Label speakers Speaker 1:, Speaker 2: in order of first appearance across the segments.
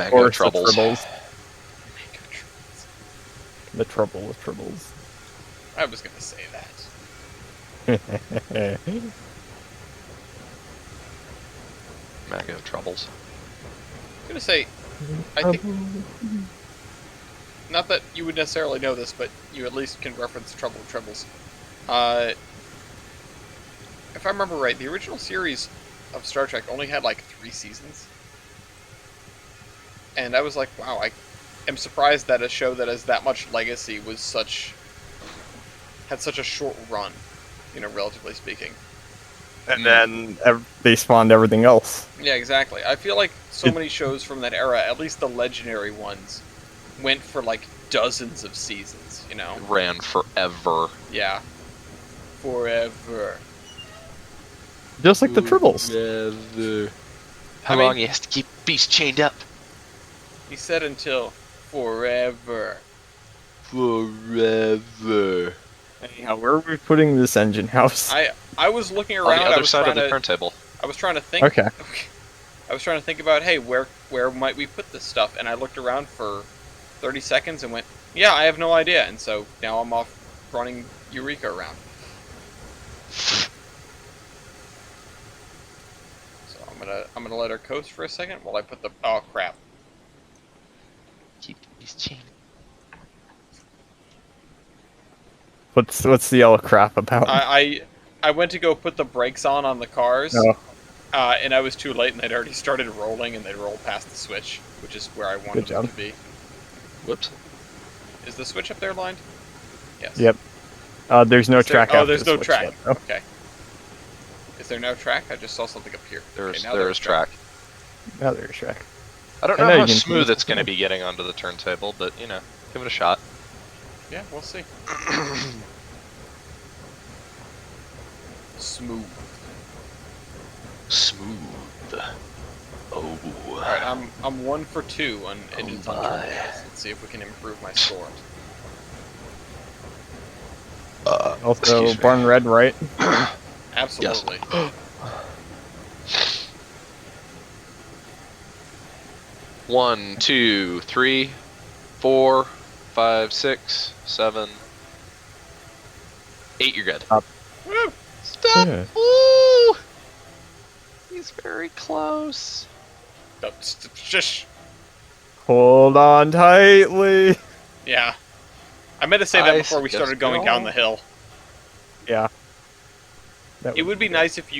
Speaker 1: Mango
Speaker 2: course,
Speaker 1: troubles.
Speaker 2: the Tribbles. The trouble with Tribbles.
Speaker 3: I was gonna say that.
Speaker 1: Mango troubles.
Speaker 3: I was gonna say, I think, not that you would necessarily know this, but you at least can reference Trouble with Tribbles. If I remember right, the original series of Star Trek only had like 3 seasons. And I was like, wow, I am surprised that a show that has that much legacy had such a short run, relatively speaking.
Speaker 2: And then they spawned everything else.
Speaker 3: Yeah, exactly. I feel like so many shows from that era, at least the legendary ones, went for like dozens of seasons,
Speaker 1: It ran forever.
Speaker 3: Yeah. Forever.
Speaker 2: Just like the Tribbles.
Speaker 1: Forever. How long you have to keep beast chained up?
Speaker 3: He said until forever.
Speaker 1: Forever.
Speaker 2: Anyhow, where are we putting this engine house?
Speaker 3: I was looking
Speaker 1: On
Speaker 3: around.
Speaker 1: the other side of the turntable.
Speaker 3: I was trying to think.
Speaker 2: Okay.
Speaker 3: I was trying to think about, hey, where might we put this stuff? And I looked around for 30 seconds and went, yeah, I have no idea. And so now I'm off running Eureka around. So I'm gonna let her coast for a second while I put the crap.
Speaker 1: Keep these chained.
Speaker 2: What's the yellow crap about?
Speaker 3: I went to go put the brakes on the cars.
Speaker 2: Oh.
Speaker 3: And I was too late, and they'd already started rolling, and they rolled past the switch, which is where I wanted them to be.
Speaker 1: Whoops.
Speaker 3: Is the switch up there lined? Yes.
Speaker 2: Yep. There's no track.
Speaker 3: Oh, there's no track.
Speaker 2: Yet, though.
Speaker 3: Okay. Is there no track? I just saw something appear.
Speaker 1: There's
Speaker 3: track.
Speaker 2: Now there's track.
Speaker 1: I don't know how smooth it's going to be getting onto the turntable, but, give it a shot.
Speaker 3: Yeah, we'll see. Smooth.
Speaker 1: Oh.
Speaker 3: Alright, I'm 1 for 2 on engines on turbos. Let's see if we can improve my score.
Speaker 2: Also, Barn Red, right?
Speaker 3: Absolutely.
Speaker 1: Yes. 1, 2, 3, 4, 5, 6, 7, 8. You're good.
Speaker 3: Woo!
Speaker 1: Stop!
Speaker 2: Yeah.
Speaker 1: Ooh! He's very close.
Speaker 3: Shush.
Speaker 2: Hold on tightly.
Speaker 3: Yeah. I meant to say that before we started going down the hill.
Speaker 2: Yeah.
Speaker 3: It would be nice if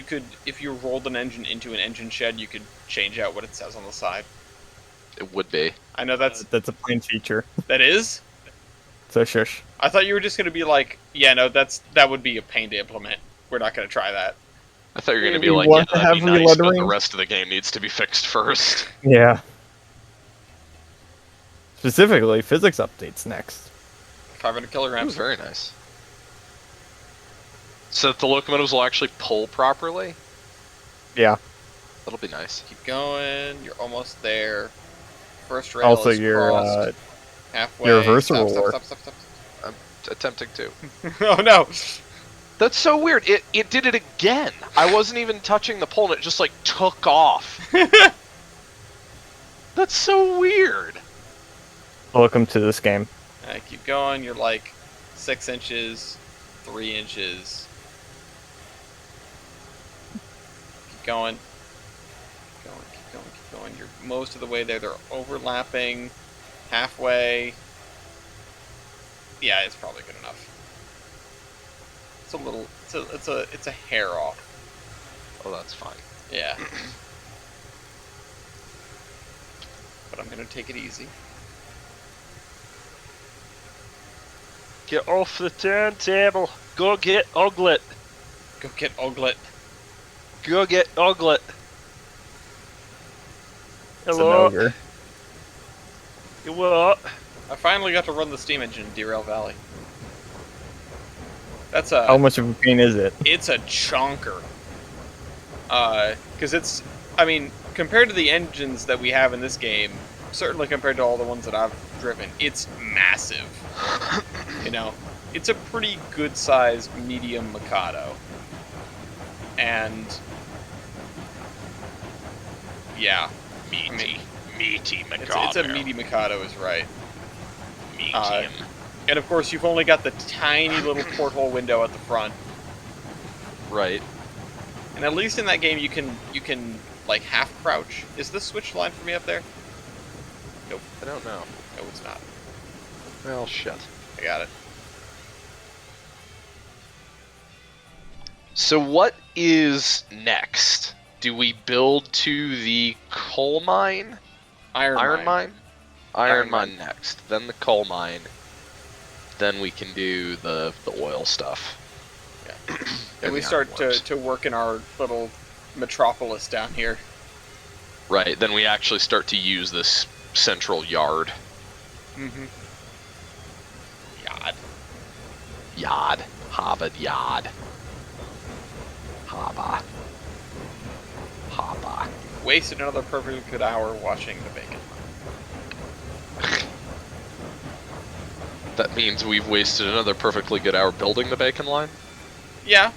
Speaker 3: you rolled an engine into an engine shed, you could change out what it says on the side.
Speaker 1: It would be.
Speaker 3: I know that's
Speaker 2: a plain feature.
Speaker 3: That is?
Speaker 2: So shush.
Speaker 3: I thought you were just going to be like, yeah, no, that would be a pain to implement. We're not going to try that.
Speaker 1: I thought you were going to be
Speaker 2: You
Speaker 1: like,
Speaker 2: want
Speaker 1: yeah,
Speaker 2: to
Speaker 1: that'd be
Speaker 2: have
Speaker 1: nice, but the
Speaker 2: relettering?
Speaker 1: rest of the game needs to be fixed first.
Speaker 2: Yeah. Specifically, physics updates next.
Speaker 3: 500 kilograms.
Speaker 1: Ooh, very nice. So that the locomotives will actually pull properly?
Speaker 2: Yeah.
Speaker 1: That'll be nice.
Speaker 3: Keep going. You're almost there. First rail
Speaker 2: Also,
Speaker 3: is crossed. Halfway.
Speaker 2: your reverser
Speaker 3: Stop,
Speaker 2: will
Speaker 3: stop,
Speaker 2: work.
Speaker 3: stop, stop, stop.
Speaker 1: I'm attempting to.
Speaker 3: Oh no!
Speaker 1: That's so weird. It did it again. I wasn't even touching the pole and it just like took off. That's so weird.
Speaker 2: Welcome to this game.
Speaker 3: Keep going. You're like 6 inches, 3 inches. Keep going. Keep going. Keep going. Keep going. You're most of the way there. They're overlapping. Halfway. Yeah, it's probably good enough. It's a little. It's a hair off.
Speaker 1: Oh, that's fine.
Speaker 3: Yeah. But I'm gonna take it easy.
Speaker 4: Get off the turntable. Go get Uglet.
Speaker 3: Go get Oglet.
Speaker 4: Go get Uglet.
Speaker 2: It's an
Speaker 4: Hello.
Speaker 2: ogre.
Speaker 4: You what?
Speaker 3: I finally got to run the steam engine in Derail Valley. That's
Speaker 2: How much of a pain is it?
Speaker 3: It's a chonker. Because it's, I mean, compared to the engines that we have in this game, certainly compared to all the ones that I've driven, it's massive. It's a pretty good-sized medium Mikado. And yeah,
Speaker 1: Meaty
Speaker 3: It's
Speaker 1: Mikado.
Speaker 3: a meaty Mikado is right.
Speaker 1: Medium.
Speaker 3: And of course, you've only got the tiny little porthole window at the front.
Speaker 1: Right.
Speaker 3: And at least in that game, you can like half crouch. Is this switch line for me up there? Nope.
Speaker 1: I don't know.
Speaker 3: No, it's not.
Speaker 1: Well, shit.
Speaker 3: I got it.
Speaker 1: So what is next? Do we build to the coal mine?
Speaker 3: Iron mine.
Speaker 1: Iron
Speaker 3: Iron
Speaker 1: mine next. Then the coal mine. Then we can do the oil stuff.
Speaker 3: Yeah. And we start to work in our little metropolis down here.
Speaker 1: Right, then we actually start to use this central yard.
Speaker 3: Mm-hmm. Yad.
Speaker 1: Yad. Harvard Yard. Haba. Haba.
Speaker 3: Wasted another perfectly good hour watching the bacon.
Speaker 1: That means we've wasted another perfectly good hour building the bacon line?
Speaker 3: Yeah.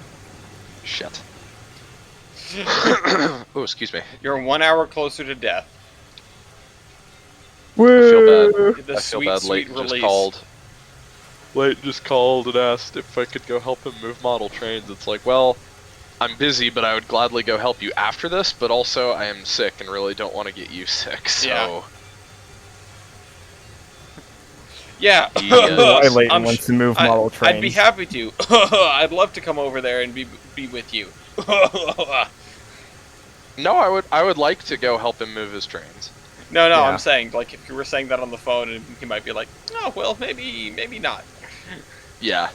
Speaker 1: Shit. Oh, excuse me.
Speaker 3: You're 1 hour closer to death.
Speaker 2: Woo!
Speaker 3: The
Speaker 1: I feel
Speaker 3: sweet,
Speaker 1: bad.
Speaker 3: sweet
Speaker 1: Leighton
Speaker 3: release.
Speaker 1: just called. Leighton just called and asked if I could go help him move model trains. It's like, well, I'm busy, but I would gladly go help you after this, but also I am sick and really don't want to get you sick, so...
Speaker 3: Yeah. Yeah.
Speaker 2: Why Leighton
Speaker 3: I'm
Speaker 2: wants to move model trains.
Speaker 3: I'd be happy to. I'd love to come over there and be with you.
Speaker 1: No, I would like to go help him move his trains.
Speaker 3: No,
Speaker 2: Yeah.
Speaker 3: I'm saying, like, if you were saying that on the phone, and he might be like, oh, well, maybe not.
Speaker 1: Yeah.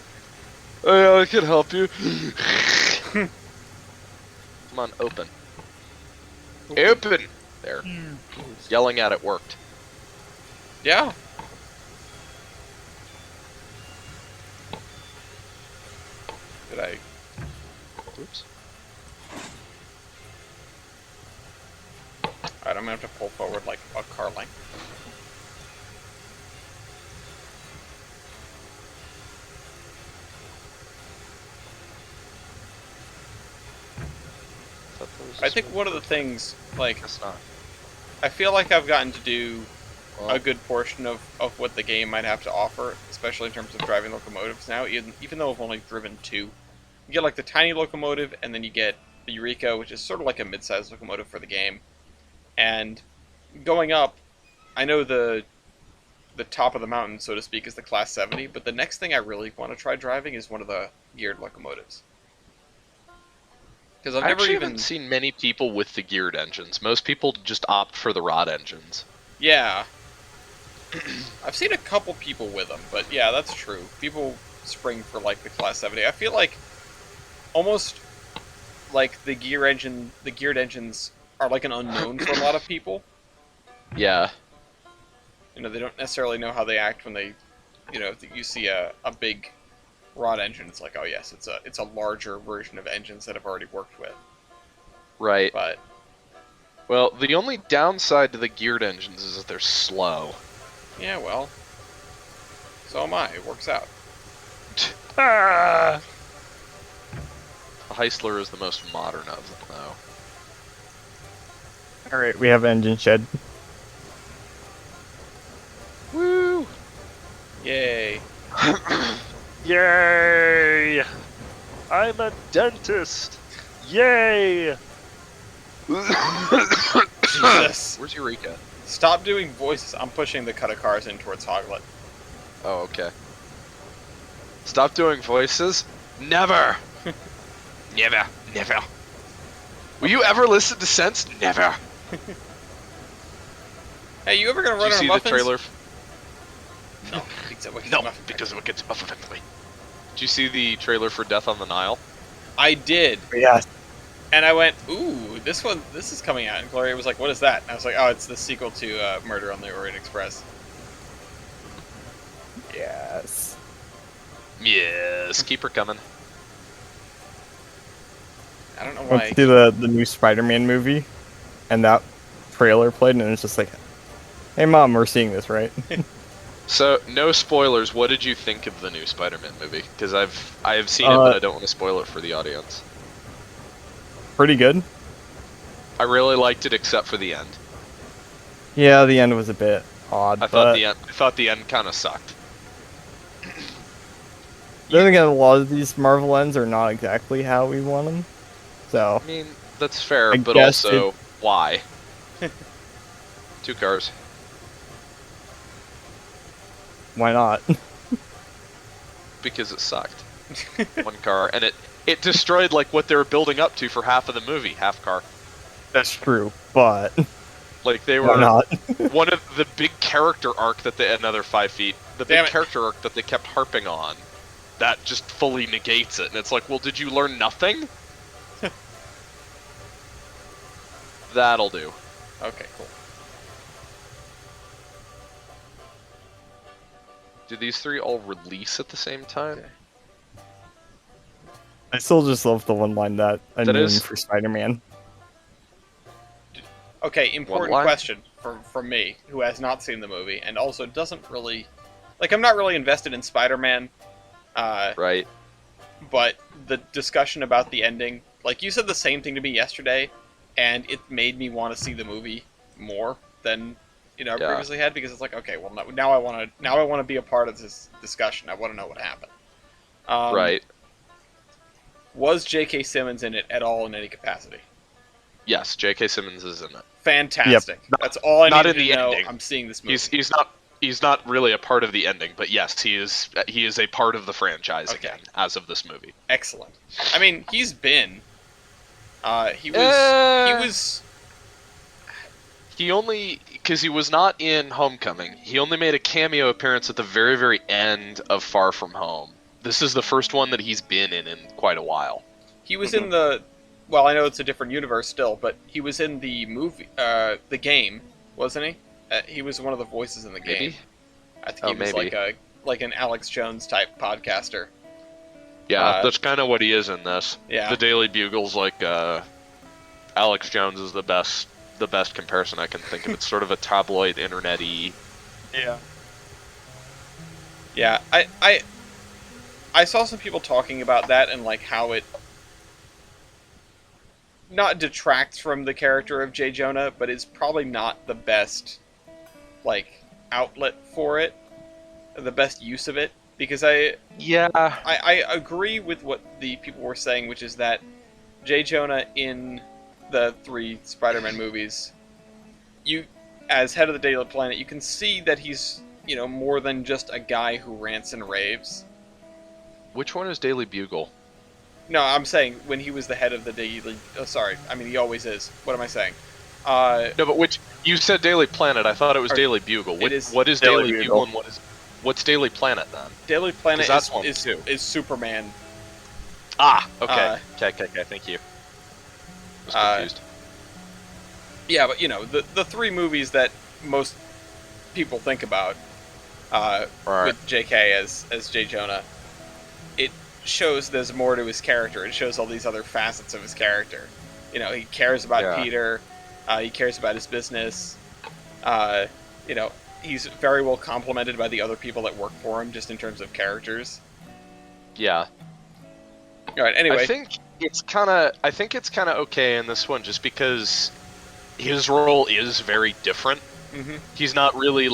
Speaker 1: I can help you. Come on, open. Open! There. Yelling at it worked.
Speaker 3: Yeah. Did I?
Speaker 1: Oops.
Speaker 3: Alright, I'm gonna have to pull forward, like, a car length. I think one of the things, like,
Speaker 1: Guess not.
Speaker 3: I feel like I've gotten to do
Speaker 1: Well,
Speaker 3: a good portion of what the game might have to offer, especially in terms of driving locomotives now, even though I've only driven 2. You get, like, the tiny locomotive, and then you get the Eureka, which is sort of like a mid-sized locomotive for the game. And going up, I know the top of the mountain, so to speak, is the Class 70, but the next thing I really want to try driving is one of the geared locomotives. Because I've
Speaker 1: I
Speaker 3: never
Speaker 1: actually
Speaker 3: even...
Speaker 1: haven't seen many people with the geared engines. Most people just opt for the rod engines.
Speaker 3: Yeah. I've seen a couple people with them, but yeah, that's true. People spring for, like, the Class 70. I feel like almost like the geared engines are like an unknown for a lot of people.
Speaker 1: Yeah.
Speaker 3: You know, they don't necessarily know how they act when they, you know, if you see a big rod engine, it's like, oh yes, it's a larger version of engines that I've already worked with.
Speaker 1: Right.
Speaker 3: But
Speaker 1: Well, the only downside to the geared engines is that they're slow.
Speaker 3: yeah, well, so am I. It works out.
Speaker 4: Ah!
Speaker 1: The Heisler is the most modern of them, though.
Speaker 2: Alright, we have engine shed.
Speaker 1: Woo!
Speaker 3: Yay!
Speaker 4: Yay! I'm a dentist. Yay!
Speaker 3: Jesus!
Speaker 1: Where's Eureka?
Speaker 3: Stop doing voices. I'm pushing the cut of cars in towards Hoglet.
Speaker 1: Oh, okay. Stop doing voices? Never! Never. Never. Will you ever listen to Sense? Never.
Speaker 3: Hey, you ever gonna
Speaker 1: Did
Speaker 3: run
Speaker 1: you
Speaker 3: on
Speaker 1: see
Speaker 3: muffins?
Speaker 1: the trailer?
Speaker 3: No, because it
Speaker 1: No, because of what gets off of it. Did you see the trailer for Death on the Nile?
Speaker 3: I did,
Speaker 2: Yes.
Speaker 3: and I went, "Ooh, this is coming out." And Gloria was like, "What is that?" And I was like, "Oh, it's the sequel to Murder on the Orient Express."
Speaker 2: Yes.
Speaker 1: Yes, keep her coming.
Speaker 3: I don't know
Speaker 2: Went
Speaker 3: why.
Speaker 2: to the new Spider-Man movie, and that trailer played, and it's just like, hey mom, we're seeing this, right?
Speaker 1: So, no spoilers. What did you think of the new Spider-Man movie? Because I have seen it, but I don't want to spoil it for the audience.
Speaker 2: Pretty good.
Speaker 1: I really liked it, except for the end.
Speaker 2: Yeah, the end was a bit odd,
Speaker 1: I
Speaker 2: but
Speaker 1: thought the end kind of sucked.
Speaker 2: then again, a lot of these Marvel ends are not exactly how we want them. So
Speaker 1: I mean, that's fair,
Speaker 2: I
Speaker 1: but
Speaker 2: guess
Speaker 1: also why? 2 cars.
Speaker 2: why not?
Speaker 1: Because it sucked. 1 car, and it destroyed like what they were building up to for half of the movie. Half car.
Speaker 2: That's true, but
Speaker 1: Like they
Speaker 2: why
Speaker 1: were
Speaker 2: not?
Speaker 1: one of the big character arc that they another 5 feet. The
Speaker 3: Damn
Speaker 1: big
Speaker 3: it.
Speaker 1: character arc that they kept harping on. That just fully negates it, and it's like, well, did you learn nothing? That'll do.
Speaker 3: Okay, cool.
Speaker 1: Do these 3 all release at the same time?
Speaker 3: Okay.
Speaker 2: I still just love the one line that I
Speaker 1: That
Speaker 2: named
Speaker 1: is-
Speaker 2: for Spider-Man.
Speaker 3: Okay, important
Speaker 1: line?
Speaker 3: question from me, who has not seen the movie, and also doesn't really... Like, I'm not really invested in Spider-Man,
Speaker 1: Right.
Speaker 3: but the discussion about the ending... Like, you said the same thing to me yesterday, and it made me want to see the movie more than, I
Speaker 1: Yeah.
Speaker 3: previously had, because it's like, okay, well, now I want to be a part of this discussion. I want to know what happened.
Speaker 1: Right.
Speaker 3: Was J.K. Simmons in it at all in any capacity?
Speaker 1: Yes, J.K. Simmons is in it.
Speaker 3: Fantastic. That's all I
Speaker 1: Not
Speaker 3: needed
Speaker 1: in
Speaker 3: to
Speaker 1: the
Speaker 3: know.
Speaker 1: ending.
Speaker 3: I'm seeing this movie.
Speaker 1: He's not really a part of the ending, but yes, he is a part of the franchise
Speaker 3: Okay.
Speaker 1: again as of this movie.
Speaker 3: Excellent. I mean, he's been. He was.
Speaker 1: He only because he was not in Homecoming. He only made a cameo appearance at the very, very end of Far From Home. This is the first one that he's been in quite a while.
Speaker 3: He was in the. Well, I know it's a different universe still, but he was in the movie, the game, wasn't he? He was one of the voices in the game.
Speaker 1: Maybe.
Speaker 3: I think
Speaker 1: Oh,
Speaker 3: he was
Speaker 1: maybe.
Speaker 3: like an Alex Jones type podcaster.
Speaker 1: Yeah, that's kind of what he is in this.
Speaker 3: Yeah.
Speaker 1: The Daily Bugle's like Alex Jones is the best comparison I can think of. It's sort of a tabloid internet-y.
Speaker 3: Yeah. Yeah, I saw some people talking about that and like how it not detracts from the character of J. Jonah, but is probably not the best like outlet for it, the best use of it. Because
Speaker 1: Yeah.
Speaker 3: I agree with what the people were saying, which is that J. Jonah in the 3 Spider-Man movies, you, as head of the Daily Planet, you can see that he's, more than just a guy who rants and raves.
Speaker 1: Which one is Daily Bugle?
Speaker 3: No, I'm saying when he was the head of the Daily... Oh, sorry. I mean, he always is. What am I saying? Uh,
Speaker 1: No, but which you said Daily Planet. I thought it was
Speaker 3: Or-
Speaker 1: Daily Bugle.
Speaker 3: it is
Speaker 1: What is
Speaker 2: Daily
Speaker 1: Daily
Speaker 2: Bugle.
Speaker 1: Bugle and what's Daily Planet then?
Speaker 3: Daily Planet
Speaker 1: 'Cause that's one too.
Speaker 3: is Superman.
Speaker 1: Ah, okay.
Speaker 3: Uh,
Speaker 1: Okay, thank you. I was
Speaker 3: uh,
Speaker 1: confused.
Speaker 3: Yeah, but, the 3 movies that most people think about
Speaker 1: Right.
Speaker 3: with J.K. as J. Jonah, it shows there's more to his character. It shows all these other facets of his character. He cares about
Speaker 1: Yeah.
Speaker 3: Peter. He cares about his business. He's very well complimented by the other people that work for him, just in terms of characters.
Speaker 1: Yeah.
Speaker 3: All right. Anyway,
Speaker 1: I think it's kind of okay in this one just because his role is very different.
Speaker 3: mhm.
Speaker 1: He's not really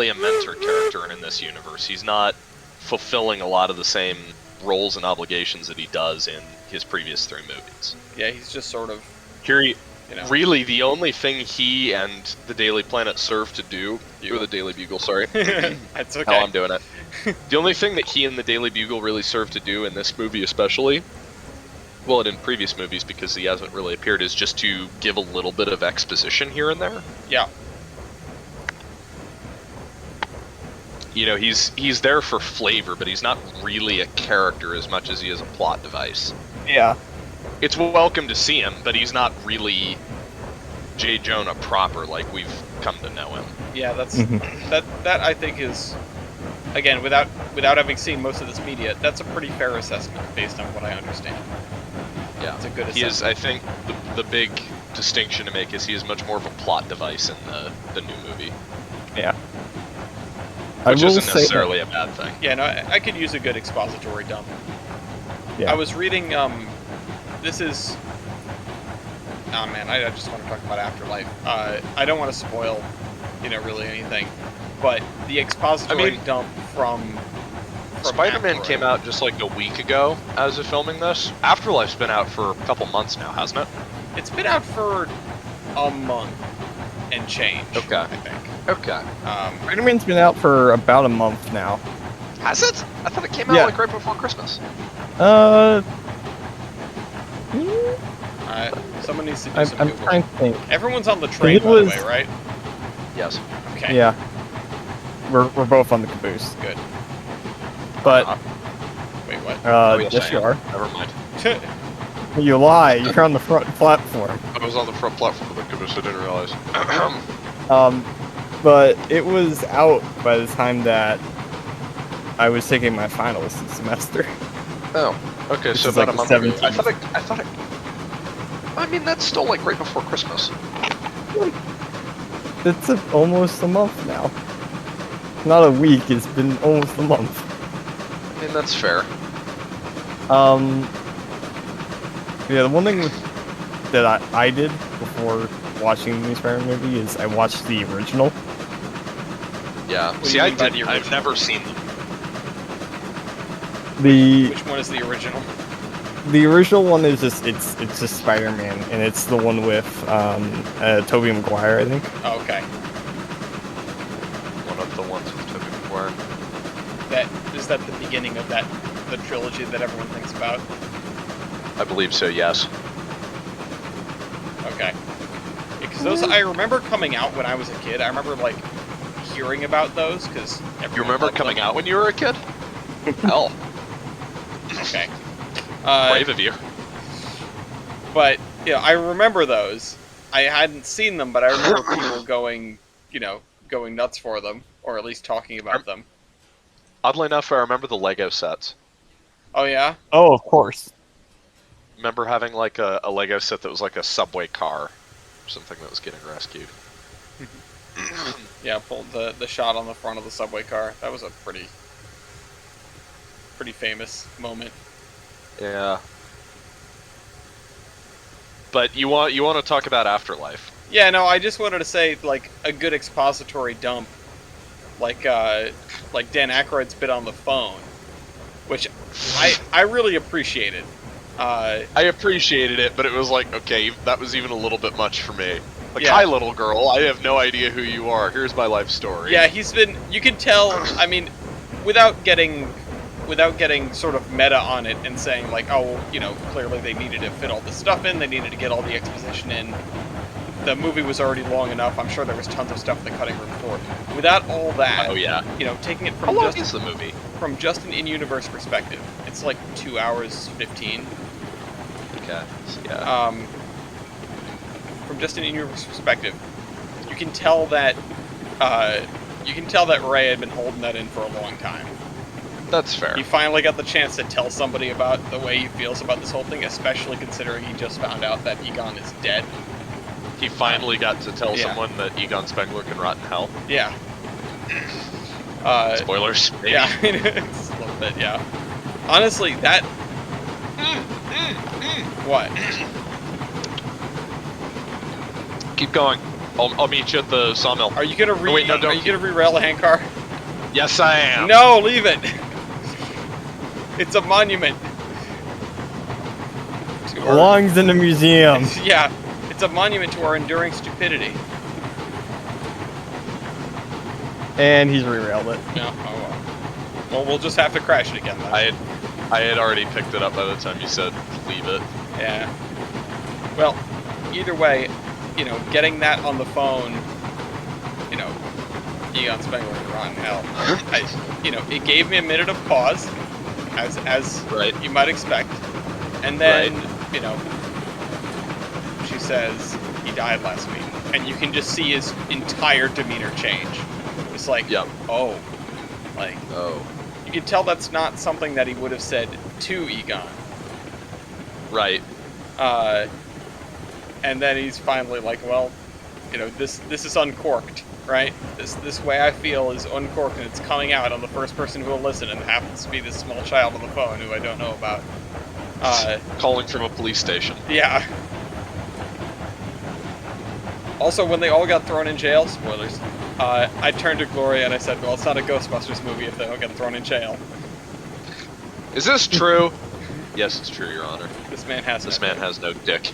Speaker 1: a mentor character in this universe. He's not fulfilling a lot of the same roles and obligations that he does in his previous 3 movies.
Speaker 3: Yeah, he's just sort of
Speaker 1: Here,
Speaker 3: you know.
Speaker 1: really, the only thing he and the Daily Planet serve to do, or the Daily Bugle, sorry,
Speaker 3: That's okay.
Speaker 1: how I'm doing it. The only thing that he and the Daily Bugle really serve to do in this movie, especially, well, and in previous movies because he hasn't really appeared, is just to give a little bit of exposition here and there.
Speaker 3: Yeah.
Speaker 1: He's there for flavor, but he's not really a character as much as he is a plot device.
Speaker 2: Yeah.
Speaker 1: It's welcome to see him, but he's not really J. Jonah proper like we've come to know him.
Speaker 3: Yeah, that's
Speaker 2: Mhm.
Speaker 3: that I think is, again, without having seen most of this media, that's a pretty fair assessment based on what I understand.
Speaker 1: Yeah,
Speaker 3: It's a good
Speaker 1: he is.
Speaker 3: assessment.
Speaker 1: I think the big distinction to make is he is much more of a plot device in the new movie,
Speaker 2: Yeah.
Speaker 1: which
Speaker 2: I will
Speaker 1: isn't
Speaker 2: say
Speaker 1: necessarily a bad thing.
Speaker 3: Yeah, no, I could use a good expository dump.
Speaker 2: Yeah.
Speaker 3: I was reading, this is, Oh man, I just want to talk about Afterlife. I don't want to spoil, really anything, but the expository dump from
Speaker 1: Spider-Man
Speaker 3: Afterlife.
Speaker 1: came out just like a week ago as of filming this. Afterlife's been out for a couple months now, hasn't it?
Speaker 3: It's been out for a month and change.
Speaker 1: Okay.
Speaker 3: I think.
Speaker 1: Okay.
Speaker 2: Spider-Man's been out for about a month now.
Speaker 1: Has it? I thought it came out
Speaker 2: Yeah.
Speaker 1: like right before Christmas.
Speaker 3: Someone needs to do
Speaker 2: I'm
Speaker 3: some Googling.
Speaker 2: trying to think.
Speaker 3: Everyone's on the train,
Speaker 2: It
Speaker 3: by the
Speaker 2: was-
Speaker 3: way, right?
Speaker 1: Yes.
Speaker 3: Okay.
Speaker 2: Yeah. We're both on the caboose.
Speaker 3: Good.
Speaker 2: But,
Speaker 3: Wait, what?
Speaker 2: yes you
Speaker 1: I am.
Speaker 2: are.
Speaker 1: Never mind.
Speaker 2: You lie, you're on the front platform.
Speaker 1: I was on the front platform of the caboose, I didn't realize.
Speaker 2: But it was out by the time that I was taking my finals this semester.
Speaker 1: Oh. Okay,
Speaker 2: Which
Speaker 1: so
Speaker 2: is
Speaker 1: about
Speaker 2: like
Speaker 1: a month
Speaker 2: the
Speaker 1: ago.
Speaker 2: 17th.
Speaker 1: I thought it... I mean, that's still like right before Christmas.
Speaker 2: It's almost a month now. Not a week, it's been almost a month.
Speaker 1: I mean, that's fair.
Speaker 2: Yeah, the one thing that I did before watching the new Spider-Man movie is I watched the original.
Speaker 1: Yeah.
Speaker 3: What do
Speaker 1: See,
Speaker 3: you mean by the
Speaker 1: I've
Speaker 3: original?
Speaker 1: never seen them.
Speaker 3: Which one is the original?
Speaker 2: The original one is just it's just Spider-Man, and it's the one with Tobey Maguire, I think.
Speaker 3: Oh, okay.
Speaker 1: One of the ones with Tobey Maguire.
Speaker 3: Is that the beginning of the trilogy that everyone thinks about?
Speaker 1: I believe so, yes.
Speaker 3: Okay. Because those I remember coming out when I was a kid. I remember like hearing about those because
Speaker 1: You remember coming out when you were a kid? Hell,
Speaker 3: Okay.
Speaker 1: brave of you.
Speaker 3: But yeah, I remember those. I hadn't seen them, but I remember people going nuts for them, or at least talking about them.
Speaker 1: Oddly enough, I remember the Lego sets.
Speaker 3: Oh yeah.
Speaker 2: Oh, of course.
Speaker 1: Remember having like a Lego set that was like a subway car, or something that was getting rescued.
Speaker 3: Yeah, pulled the shot on the front of the subway car. That was a pretty famous moment.
Speaker 1: Yeah. But you want to talk about Afterlife?
Speaker 3: Yeah, no, I just wanted to say like a good expository dump, like Dan Aykroyd's bit on the phone, which I really appreciated.
Speaker 1: I appreciated it, but it was like, okay, that was even a little bit much for me. Like,
Speaker 3: Yeah.
Speaker 1: hi, little girl, I have no idea who you are. Here's my life story.
Speaker 3: Yeah, you can tell, I mean, without getting sort of meta on it and saying like, oh, clearly they needed to fit all the stuff in, they needed to get all the exposition in. The movie was already long enough. I'm sure there was tons of stuff in the cutting room floor. Without all that,
Speaker 1: Oh, yeah.
Speaker 3: Taking it
Speaker 1: How
Speaker 3: from
Speaker 1: long is the movie?
Speaker 3: just an in-universe perspective, it's like 2 hours 15.
Speaker 1: Okay. So, yeah.
Speaker 3: From just an in-universe perspective, you can tell that Ray had been holding that in for a long time.
Speaker 1: That's fair.
Speaker 3: He finally got the chance to tell somebody about the way he feels about this whole thing, especially considering he just found out that Egon is dead.
Speaker 1: He finally got to tell
Speaker 3: Yeah.
Speaker 1: someone that Egon Spengler can rot in hell.
Speaker 3: Yeah.
Speaker 1: Spoilers. Maybe.
Speaker 3: Yeah, it's a little bit, yeah. Honestly, that... What?
Speaker 1: Keep going. I'll meet you at the sawmill.
Speaker 3: Are you gonna
Speaker 1: wait, no, don't
Speaker 3: Are you gonna re-rail the handcar?
Speaker 1: Yes, I am.
Speaker 3: No, leave it! It's a monument. To our-
Speaker 2: Belongs in the museum.
Speaker 3: Yeah, it's a monument to our enduring stupidity.
Speaker 2: And he's re-railed it.
Speaker 3: No, oh well. Well, we'll just have to crash it again then.
Speaker 1: I had already picked it up by the time you said leave it.
Speaker 3: Yeah. Well, either way, getting that on the phone, Egon Spengler and Ron Hell, it gave me a minute of pause, as
Speaker 1: Right.
Speaker 3: you might expect, and then, she says he died last week, and you can just see his entire demeanor change. It's like,
Speaker 1: Yep.
Speaker 3: oh, like,
Speaker 1: Oh.
Speaker 3: you can tell that's not something that he would have said to Egon.
Speaker 1: Right.
Speaker 3: And then he's finally like, well, this is uncorked, right? This way I feel is uncorked, and it's coming out on the first person who will listen, and it happens to be this small child on the phone who I don't know about.
Speaker 1: Calling from a police station.
Speaker 3: Yeah. Also, when they all got thrown in jail, spoilers, I turned to Gloria and I said, well, it's not a Ghostbusters movie if they all get thrown in jail.
Speaker 1: Is this true? Yes, it's true, Your Honor.
Speaker 3: This man has
Speaker 1: This
Speaker 3: no
Speaker 1: man
Speaker 3: dick.
Speaker 1: has no dick.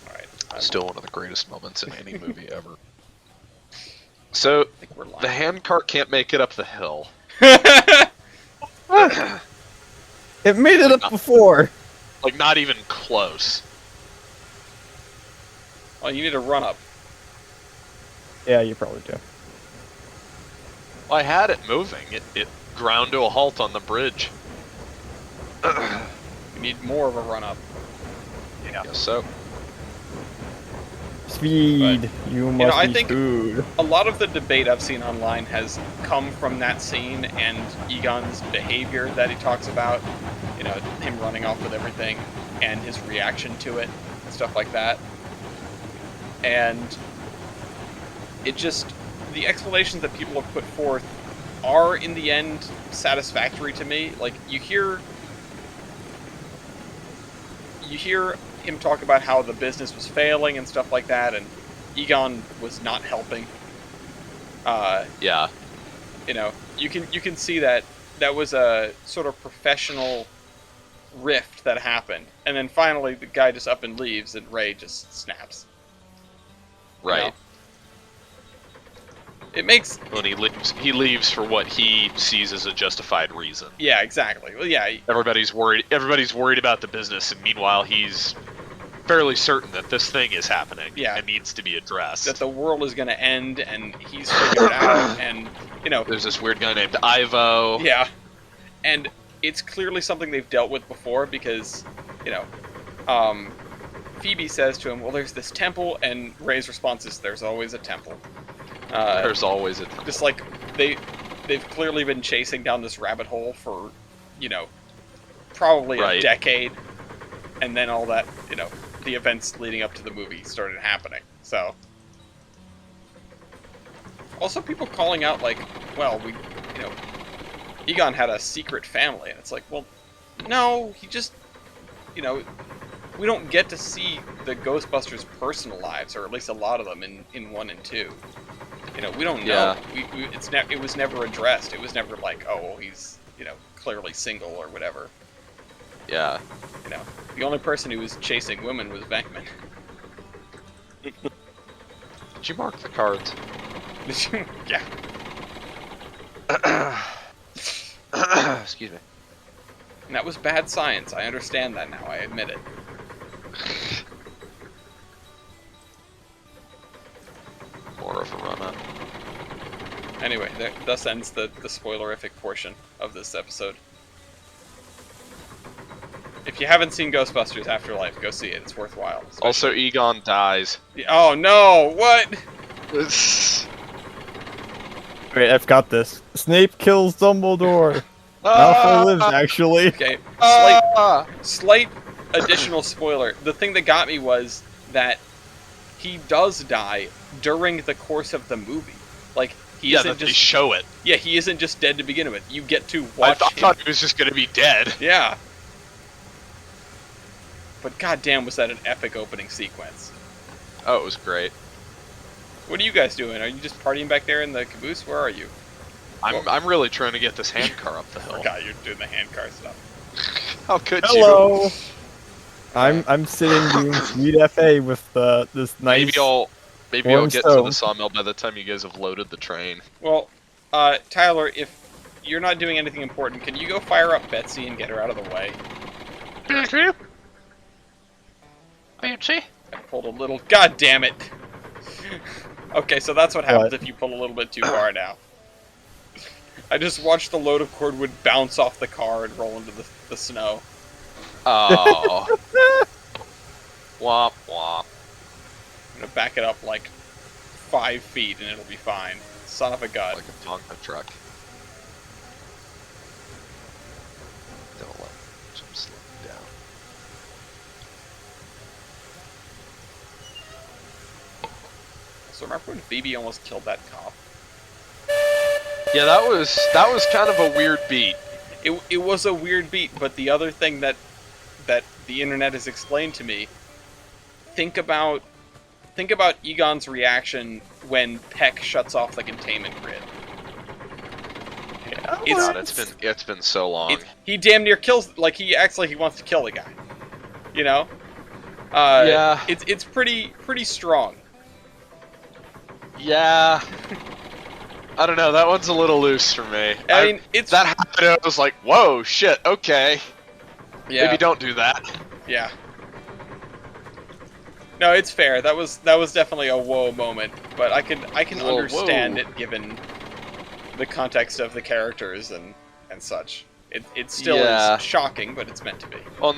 Speaker 3: Alright.
Speaker 1: Still one of the greatest moments in any movie ever. So,
Speaker 3: I think we're live.
Speaker 1: the handcart can't make it up the hill.
Speaker 2: It made it up before.
Speaker 1: Like, not even close.
Speaker 3: Oh, you need a run up.
Speaker 2: Yeah, you probably do.
Speaker 1: Well, I had it moving. It ground to a halt on the bridge.
Speaker 3: You need more of a run up.
Speaker 1: Yeah. Guess so.
Speaker 2: Speed. You must
Speaker 3: I
Speaker 2: be
Speaker 3: think-
Speaker 2: food.
Speaker 3: A lot of the debate I've seen online has come from that scene and Egon's behavior that he talks about. You know, him running off with everything and his reaction to it and stuff like that. And it just, the explanations that people have put forth are in the end satisfactory to me. Like, you hear him talk about how the business was failing and stuff like that, and Egon was not helping.
Speaker 1: Yeah.
Speaker 3: You know, you can see that was a sort of professional rift that happened, and then finally the guy just up and leaves, and Ray just snaps. You
Speaker 1: Right.
Speaker 3: know? It makes,
Speaker 1: When he leaves for what he sees as a justified reason.
Speaker 3: yeah, exactly. Well, yeah,
Speaker 1: Everybody's worried about the business, and meanwhile he's fairly certain that this thing is happening and needs to be addressed.
Speaker 3: that the world is going to end, and he's figured it out, and, you know,
Speaker 1: There's this weird guy named Ivo.
Speaker 3: yeah, and it's clearly something they've dealt with before, because, you know, Phoebe says to him, well, there's this temple, and Ray's response is, there's always a temple.
Speaker 1: There's always a
Speaker 3: Just like, they've clearly been chasing down this rabbit hole for, you know, probably a decade, and then all that, you know, the events leading up to the movie started happening, so. Also, people calling out, like, well, you know, Egon had a secret family, and it's like, well, no, he just, you know, we don't get to see the Ghostbusters' personal lives, or at least a lot of them in 1 and 2. You know, we don't know.
Speaker 1: Yeah.
Speaker 3: It was never addressed. It was never like, oh, well, he's, you know, clearly single or whatever.
Speaker 1: Yeah.
Speaker 3: You know, the only person who was chasing women was Venkman.
Speaker 1: Did you mark the cards?
Speaker 3: Yeah.
Speaker 1: Excuse me.
Speaker 3: And that was bad science. I understand that now. I admit it.
Speaker 1: More of a run-up.
Speaker 3: Anyway, thus ends the spoilerific portion of this episode. If you haven't seen Ghostbusters Afterlife, go see it. It's worthwhile.
Speaker 1: Also, Egon dies.
Speaker 3: Oh no! What?
Speaker 2: Wait, I've got this. Snape kills Dumbledore. Malfoy lives, actually.
Speaker 3: Okay. Slight additional spoiler. The thing that got me was that he does die during the course of the movie. Like, he isn't
Speaker 1: that
Speaker 3: just
Speaker 1: they show it.
Speaker 3: Yeah, he isn't just dead to begin with. You get to watch
Speaker 1: I
Speaker 3: him.
Speaker 1: thought he was just gonna be dead.
Speaker 3: Yeah. But goddamn, was that an epic opening sequence.
Speaker 1: Oh, it was great.
Speaker 3: What are you guys doing? Are you just partying back there in the caboose? Where are you?
Speaker 1: I'm really trying to get this handcar up the hill.
Speaker 3: Forgot you're doing the handcar stuff.
Speaker 1: How could
Speaker 2: Hello.
Speaker 1: you?
Speaker 2: I'm sitting doing sweet FA with this nice.
Speaker 1: Maybe I'll
Speaker 2: warm
Speaker 1: get to the
Speaker 2: stove.
Speaker 1: sawmill by the time you guys have loaded the train.
Speaker 3: Well, Tyler, if you're not doing anything important, can you go fire up Betsy and get her out of the way?
Speaker 1: Betsy?
Speaker 3: I pulled a little. God damn it! Okay, so that's what happens
Speaker 2: What?
Speaker 3: if you pull a little bit too far now. I just watched the load of cordwood bounce off the car and roll into the snow.
Speaker 1: Oh. Womp womp.
Speaker 3: I'm gonna back it up like 5 feet and it'll be fine. Son of a gun.
Speaker 1: Like a Tonka truck. Don't let him slow down.
Speaker 3: So remember when Phoebe almost killed that cop?
Speaker 1: Yeah, that was kind of a weird beat.
Speaker 3: It was a weird beat, but the other thing that the internet has explained to me, think about Egon's reaction when Peck shuts off the containment grid.
Speaker 1: God, it's been so long.
Speaker 3: He damn near kills, like he acts like he wants to kill the guy. You know?
Speaker 1: Yeah.
Speaker 3: It's pretty strong.
Speaker 1: Yeah. I don't know, that one's a little loose for me.
Speaker 3: I mean, it's
Speaker 1: that happened, I was like, whoa, shit, okay.
Speaker 3: yeah,
Speaker 1: Maybe don't do that.
Speaker 3: yeah. No, it's fair. That was definitely a whoa moment, but I can
Speaker 1: Whoa,
Speaker 3: understand
Speaker 1: whoa.
Speaker 3: it given the context of the characters and such. It still
Speaker 1: Yeah.
Speaker 3: is shocking, but it's meant to be.
Speaker 1: Well,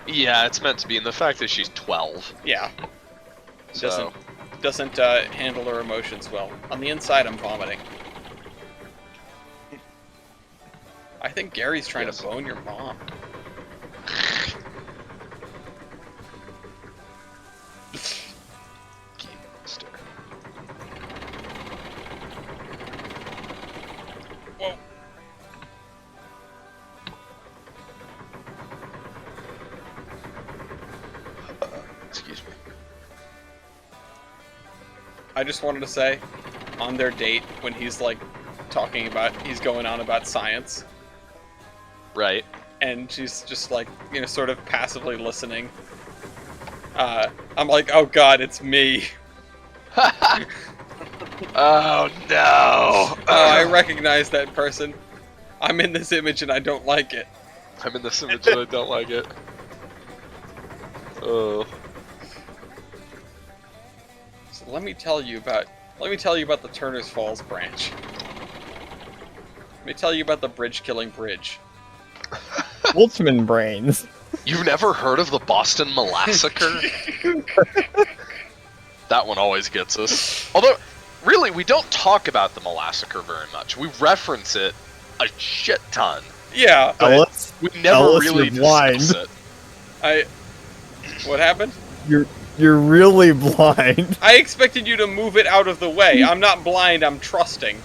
Speaker 1: yeah, it's meant to be, and the fact that she's 12.
Speaker 3: Yeah,
Speaker 1: So.
Speaker 3: doesn't handle her emotions well. On the inside, I'm vomiting. I think Gary's trying
Speaker 1: Yes.
Speaker 3: to bone your mom.
Speaker 1: Monster.
Speaker 3: Whoa.
Speaker 1: Excuse me.
Speaker 3: I just wanted to say, on their date, when he's like he's going on about science,
Speaker 1: Right.
Speaker 3: and she's just like, you know, sort of passively listening. I'm like, oh god, it's me.
Speaker 1: Oh no!
Speaker 3: Oh, I recognize that person. I'm in this image and I don't like it.
Speaker 1: I'm in this image and I don't like it. Oh.
Speaker 3: So let me tell you about the Turner's Falls branch. Let me tell you about the bridge-killing bridge.
Speaker 2: Wolfman brains.
Speaker 1: You've never heard of the Boston Massacre? That one always gets us. Although, really, we don't talk about the Massacre very much. We reference it a shit ton.
Speaker 3: Yeah,
Speaker 2: Ellis,
Speaker 1: We never
Speaker 2: Ellis,
Speaker 1: really
Speaker 2: you're blind.
Speaker 1: discuss it.
Speaker 3: What happened?
Speaker 2: you're really blind.
Speaker 3: I expected you to move it out of the way. I'm not blind, I'm trusting.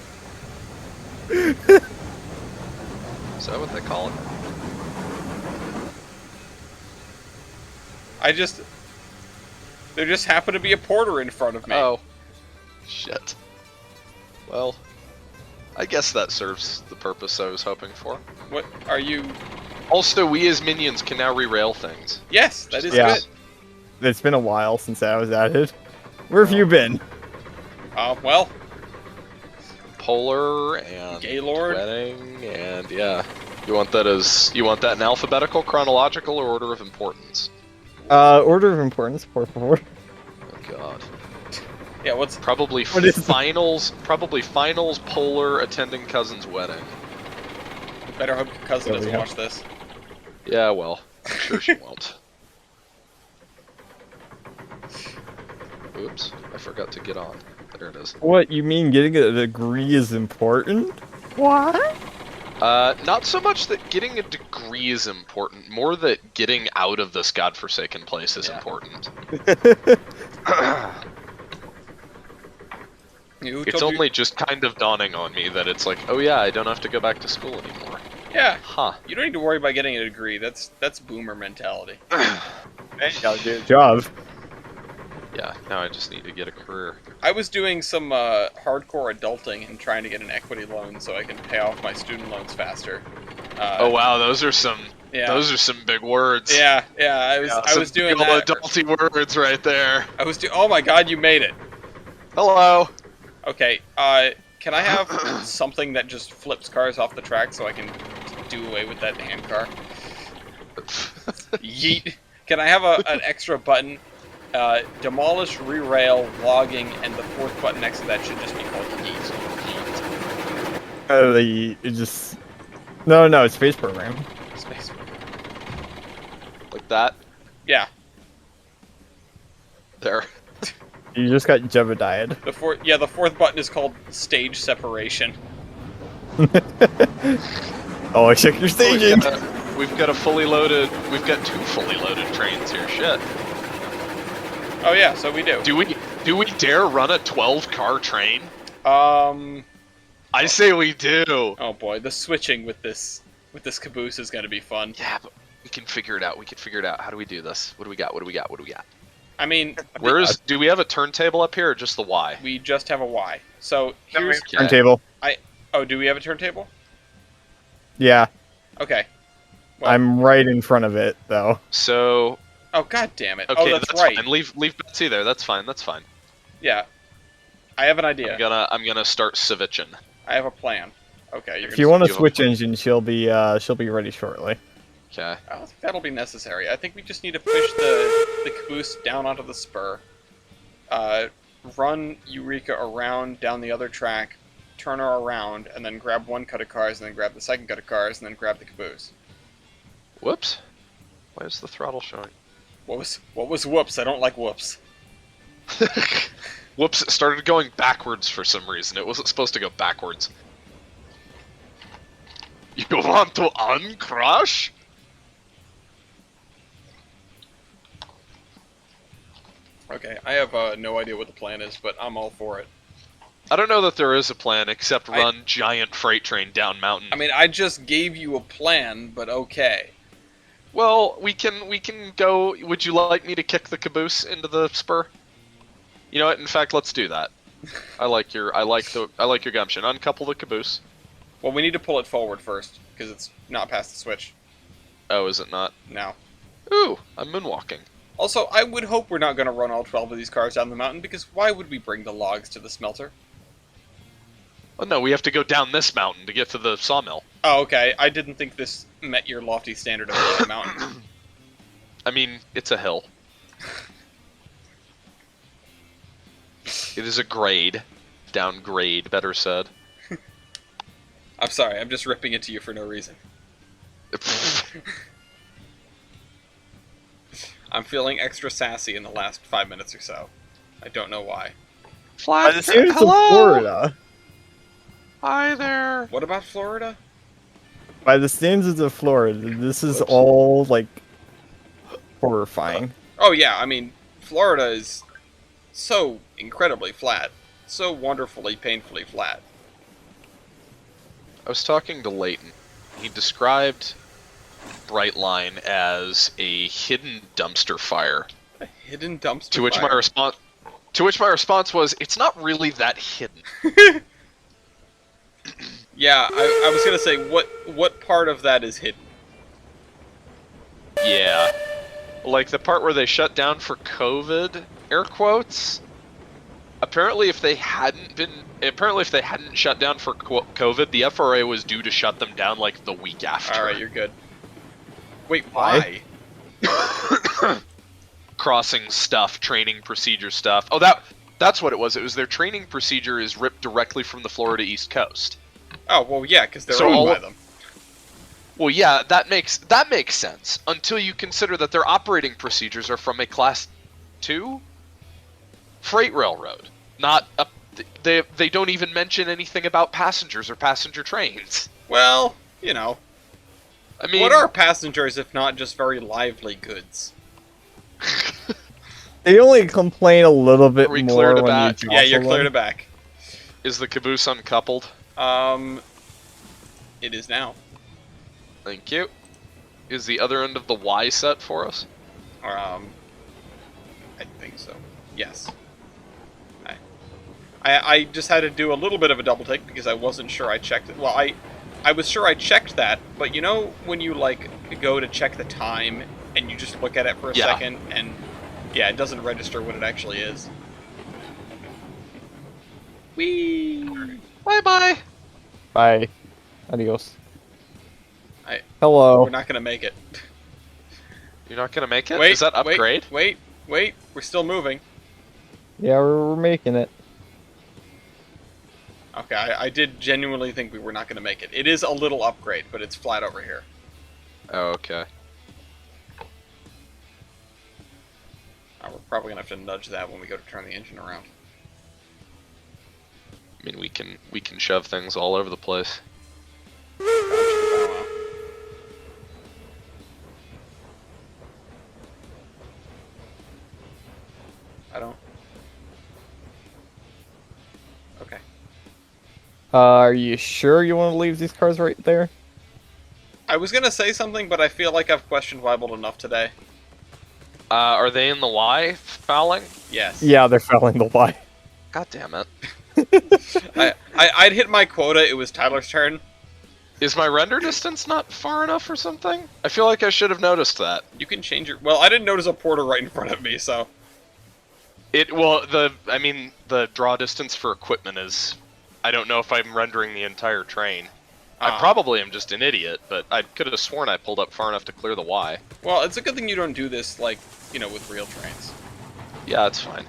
Speaker 1: Is that what they call it?
Speaker 3: There just happened to be a porter in front of me.
Speaker 1: Oh. Shit. Well, I guess that serves the purpose I was hoping for.
Speaker 3: What are you?
Speaker 1: Also, we as minions can now re-rail things.
Speaker 3: Yes, that is
Speaker 2: Yeah.
Speaker 3: good.
Speaker 2: It's been a while since I was at it. Where have you been?
Speaker 3: Well,
Speaker 1: Polar and
Speaker 3: Gaylord.
Speaker 1: wedding and yeah. You want that in alphabetical, chronological, or order of importance?
Speaker 2: Order of importance, por favor.
Speaker 1: Oh god.
Speaker 3: Yeah, what's
Speaker 1: Probably
Speaker 2: What is-
Speaker 1: finals. Probably finals. Polar attending cousin's wedding.
Speaker 3: better hope your cousin
Speaker 2: There we
Speaker 3: doesn't
Speaker 2: go.
Speaker 3: watch this.
Speaker 1: Yeah, well, I'm sure she won't. Oops, I forgot to get on. There it is.
Speaker 2: What, you mean getting a degree is important? What?
Speaker 1: Not so much that getting a degree is important, more that getting out of this godforsaken place is
Speaker 3: Yeah.
Speaker 1: important.
Speaker 3: Who
Speaker 1: It's
Speaker 3: told you-
Speaker 1: only just kind of dawning on me that it's like, oh yeah, I don't have to go back to school anymore.
Speaker 3: Yeah,
Speaker 1: Huh.
Speaker 3: you don't need to worry about getting a degree. That's boomer mentality.
Speaker 2: Gotta do a job.
Speaker 1: Yeah, now I just need to get a career.
Speaker 3: I was doing some hardcore adulting and trying to get an equity loan so I can pay off my student loans faster.
Speaker 1: Oh wow, those are some
Speaker 3: Yeah.
Speaker 1: big words.
Speaker 3: Yeah, I was doing
Speaker 1: Some
Speaker 3: that.
Speaker 1: adulty words right there.
Speaker 3: Oh my god, you made it.
Speaker 1: Hello.
Speaker 3: Okay, can I have something that just flips cars off the track so I can do away with that hand car? Yeet. Can I have an extra button? Demolish, re-rail, logging, and the fourth button next to that should just be called yeet.
Speaker 2: It just... No, it's space program.
Speaker 3: Space.
Speaker 1: Like that.
Speaker 3: Yeah,
Speaker 1: There.
Speaker 2: You just got Jebediah.
Speaker 3: the fourth button is called stage separation.
Speaker 2: Oh, I checked your staging!
Speaker 1: We've got two fully loaded trains here. Shit.
Speaker 3: Oh yeah, so we do.
Speaker 1: Do we dare run a 12-car train?
Speaker 3: I
Speaker 1: say we do.
Speaker 3: Oh boy, the switching with this caboose is gonna be fun.
Speaker 1: Yeah, but we can figure it out. How do we do this? What do we got?
Speaker 3: I mean,
Speaker 1: Do we have a turntable up here or just the Y?
Speaker 3: we just have a Y. So here's.
Speaker 1: Okay.
Speaker 2: Turntable.
Speaker 3: Oh, do we have a turntable?
Speaker 2: Yeah,
Speaker 3: Okay. Well,
Speaker 2: I'm right in front of it though.
Speaker 1: So
Speaker 3: Oh, god damn it.
Speaker 1: okay,
Speaker 3: Oh, that's right.
Speaker 1: fine. Leave Betsy there. That's fine. That's fine.
Speaker 3: Yeah. I have an idea.
Speaker 1: I'm gonna start Savichin.
Speaker 3: I have a plan. Okay, you're
Speaker 2: If
Speaker 3: gonna.
Speaker 2: you want to
Speaker 1: you have a
Speaker 2: switch
Speaker 1: plan.
Speaker 2: engine, she'll be ready shortly.
Speaker 1: Okay.
Speaker 3: I don't think that'll be necessary. I think we just need to push the caboose down onto the spur, run Eureka around down the other track, turn her around, and then grab one cut of cars, and then grab the second cut of cars, and then grab the caboose.
Speaker 1: Whoops. Why is the throttle showing?
Speaker 3: What was whoops? I don't like whoops.
Speaker 1: Whoops! It started going backwards for some reason. It wasn't supposed to go backwards. You want to uncrush?
Speaker 3: Okay, I have no idea what the plan is, but I'm all for it.
Speaker 1: I don't know that there is a plan except run giant freight train down mountain.
Speaker 3: I mean, I just gave you a plan, but okay.
Speaker 1: Well, we can go. Would you like me to kick the caboose into the spur? You know what? In fact, let's do that. I like your gumption. Uncouple the caboose.
Speaker 3: Well, we need to pull it forward first, because it's not past the switch.
Speaker 1: Oh, is it not?
Speaker 3: No.
Speaker 1: Ooh, I'm moonwalking.
Speaker 3: Also, I would hope we're not going to run all 12 of these cars down the mountain, because why would we bring the logs to the smelter?
Speaker 1: Oh no, we have to go down this mountain to get to the sawmill.
Speaker 3: Oh, okay. I didn't think this met your lofty standard of a mountain.
Speaker 1: I mean, it's a hill. It is a grade. Downgrade, better said.
Speaker 3: I'm sorry, I'm just ripping into you for no reason. I'm feeling extra sassy in the last 5 minutes or so. I don't know why.
Speaker 2: By the standards of Florida.
Speaker 1: Hi there.
Speaker 3: What about Florida?
Speaker 2: By the standards of Florida, this is
Speaker 1: Whoops.
Speaker 2: all like horrifying.
Speaker 3: Oh yeah, I mean, Florida is so incredibly flat. So wonderfully, painfully flat.
Speaker 1: I was talking to Leighton. He described Brightline as a hidden dumpster fire.
Speaker 3: A hidden dumpster
Speaker 1: To which
Speaker 3: fire.
Speaker 1: my response was, it's not really that hidden.
Speaker 3: Yeah, I was gonna say, what part of that is hidden?
Speaker 1: Yeah. Like the part where they shut down for COVID, air quotes. Apparently if they hadn't shut down for COVID, the FRA was due to shut them down like the week after.
Speaker 3: Alright, you're good. Wait, why?
Speaker 1: Crossing stuff, training procedure stuff. Oh, that's what it was. It was their training procedure is ripped directly from the Florida East Coast.
Speaker 3: Oh, well, yeah, because they're
Speaker 1: So
Speaker 3: owned
Speaker 1: all
Speaker 3: by
Speaker 1: of-
Speaker 3: them.
Speaker 1: Well, yeah, that makes sense until you consider that their operating procedures are from a Class 2 freight railroad. Not a, they don't even mention anything about passengers or passenger trains.
Speaker 3: Well, you know.
Speaker 1: I mean,
Speaker 3: What are passengers if not just very lively goods?
Speaker 2: They only complain a little bit
Speaker 1: Are we
Speaker 2: more
Speaker 1: clear to
Speaker 2: when
Speaker 1: back?
Speaker 2: you
Speaker 3: Yeah, you're
Speaker 2: jostle
Speaker 3: clear to
Speaker 2: them.
Speaker 3: back.
Speaker 1: is the caboose uncoupled?
Speaker 3: It is now.
Speaker 1: Thank you. Is the other end of the Y set for us?
Speaker 3: I think so. Yes. I just had to do a little bit of a double take because I wasn't sure I checked it. Well, I was sure I checked that, but you know when you like go to check the time and you just look at it for a
Speaker 1: Yeah.
Speaker 3: second and yeah, it doesn't register what it actually is. Whee!
Speaker 1: Bye bye.
Speaker 2: Bye. Adios.
Speaker 3: We're
Speaker 2: Hello.
Speaker 3: not gonna make it.
Speaker 1: You're not gonna make it?
Speaker 3: Wait,
Speaker 1: Is that upgrade?
Speaker 3: Wait, we're still moving.
Speaker 2: Yeah, we're making it.
Speaker 3: Okay, I did genuinely think we were not gonna make it. It is a little upgrade, but it's flat over here.
Speaker 1: Oh, okay.
Speaker 3: We're probably gonna have to nudge that when we go to turn the engine around.
Speaker 1: I mean, we can shove things all over the place.
Speaker 3: I don't. Okay.
Speaker 2: Are you sure you want to leave these cars right there?
Speaker 3: I was gonna say something, but I feel like I've questioned Wiebold enough today.
Speaker 1: Are they in the Y fouling?
Speaker 3: Yes.
Speaker 2: Yeah, they're fouling the Y.
Speaker 1: God damn it.
Speaker 3: I'd hit my quota. It was Tyler's turn.
Speaker 1: Is my render distance not far enough or something? I feel like I should have noticed that.
Speaker 3: You can change your. Well, I didn't notice a porter right in front of me, so.
Speaker 1: The draw distance for equipment is... I don't know if I'm rendering the entire train. I probably am just an idiot, but I could have sworn I pulled up far enough to clear the Y.
Speaker 3: Well, it's a good thing you don't do this, like, with real trains.
Speaker 1: Yeah, it's fine.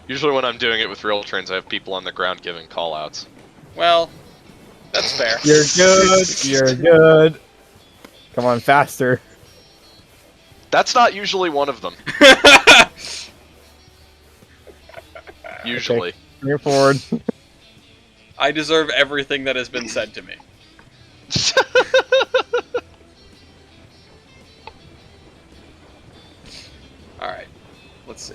Speaker 1: Usually when I'm doing it with real trains, I have people on the ground giving callouts.
Speaker 3: Well, that's fair.
Speaker 2: You're good. You're good. Come on, faster.
Speaker 1: That's not usually one of them. Usually.
Speaker 2: Okay. You're forward.
Speaker 3: I deserve everything that has been said to me. Alright, let's see.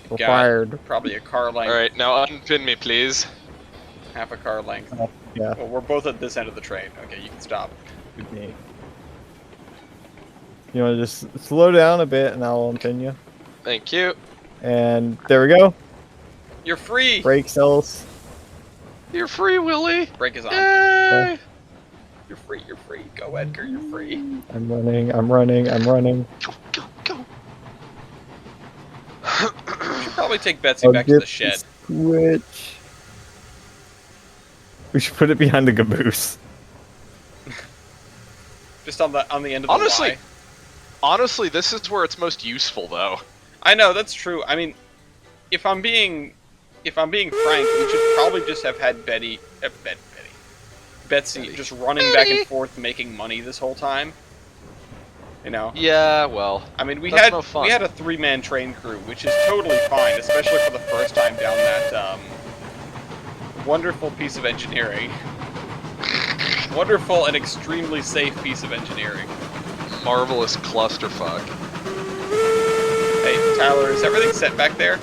Speaker 3: Got
Speaker 2: Required.
Speaker 3: probably a car length.
Speaker 1: Alright, now unpin me, please.
Speaker 3: Half a car length.
Speaker 2: Yeah.
Speaker 3: Well, we're both at this end of the train. Okay, you can stop.
Speaker 2: Good name. You want to just slow down a bit, and I'll unpin you.
Speaker 1: Thank you.
Speaker 2: And there we go.
Speaker 3: You're free!
Speaker 2: Brake cells.
Speaker 1: You're free, Willie.
Speaker 3: Brake is on.
Speaker 1: Yay!
Speaker 3: You're free, you're free. Go, Edgar, you're free.
Speaker 2: I'm running. I'm running. I'm running.
Speaker 1: Go, go, go.
Speaker 3: We should probably take Betsy
Speaker 2: I'll
Speaker 3: back to
Speaker 2: get
Speaker 3: the shed.
Speaker 2: Switch. We should put it behind the caboose.
Speaker 3: Just on the end of the
Speaker 1: Honestly,
Speaker 3: Y.
Speaker 1: honestly, this is where it's most useful, though.
Speaker 3: I know, that's true. I mean, if I'm being frank, we should probably just have had Betsy just running back and forth making money this whole time.
Speaker 1: Yeah, well.
Speaker 3: I mean, we
Speaker 1: that's
Speaker 3: had
Speaker 1: no fun.
Speaker 3: we had a 3-man train crew, which is totally fine, especially for the first time down that wonderful piece of engineering. Wonderful and extremely safe piece of engineering.
Speaker 1: Marvelous clusterfuck.
Speaker 3: Hey, Tyler, is everything set back there?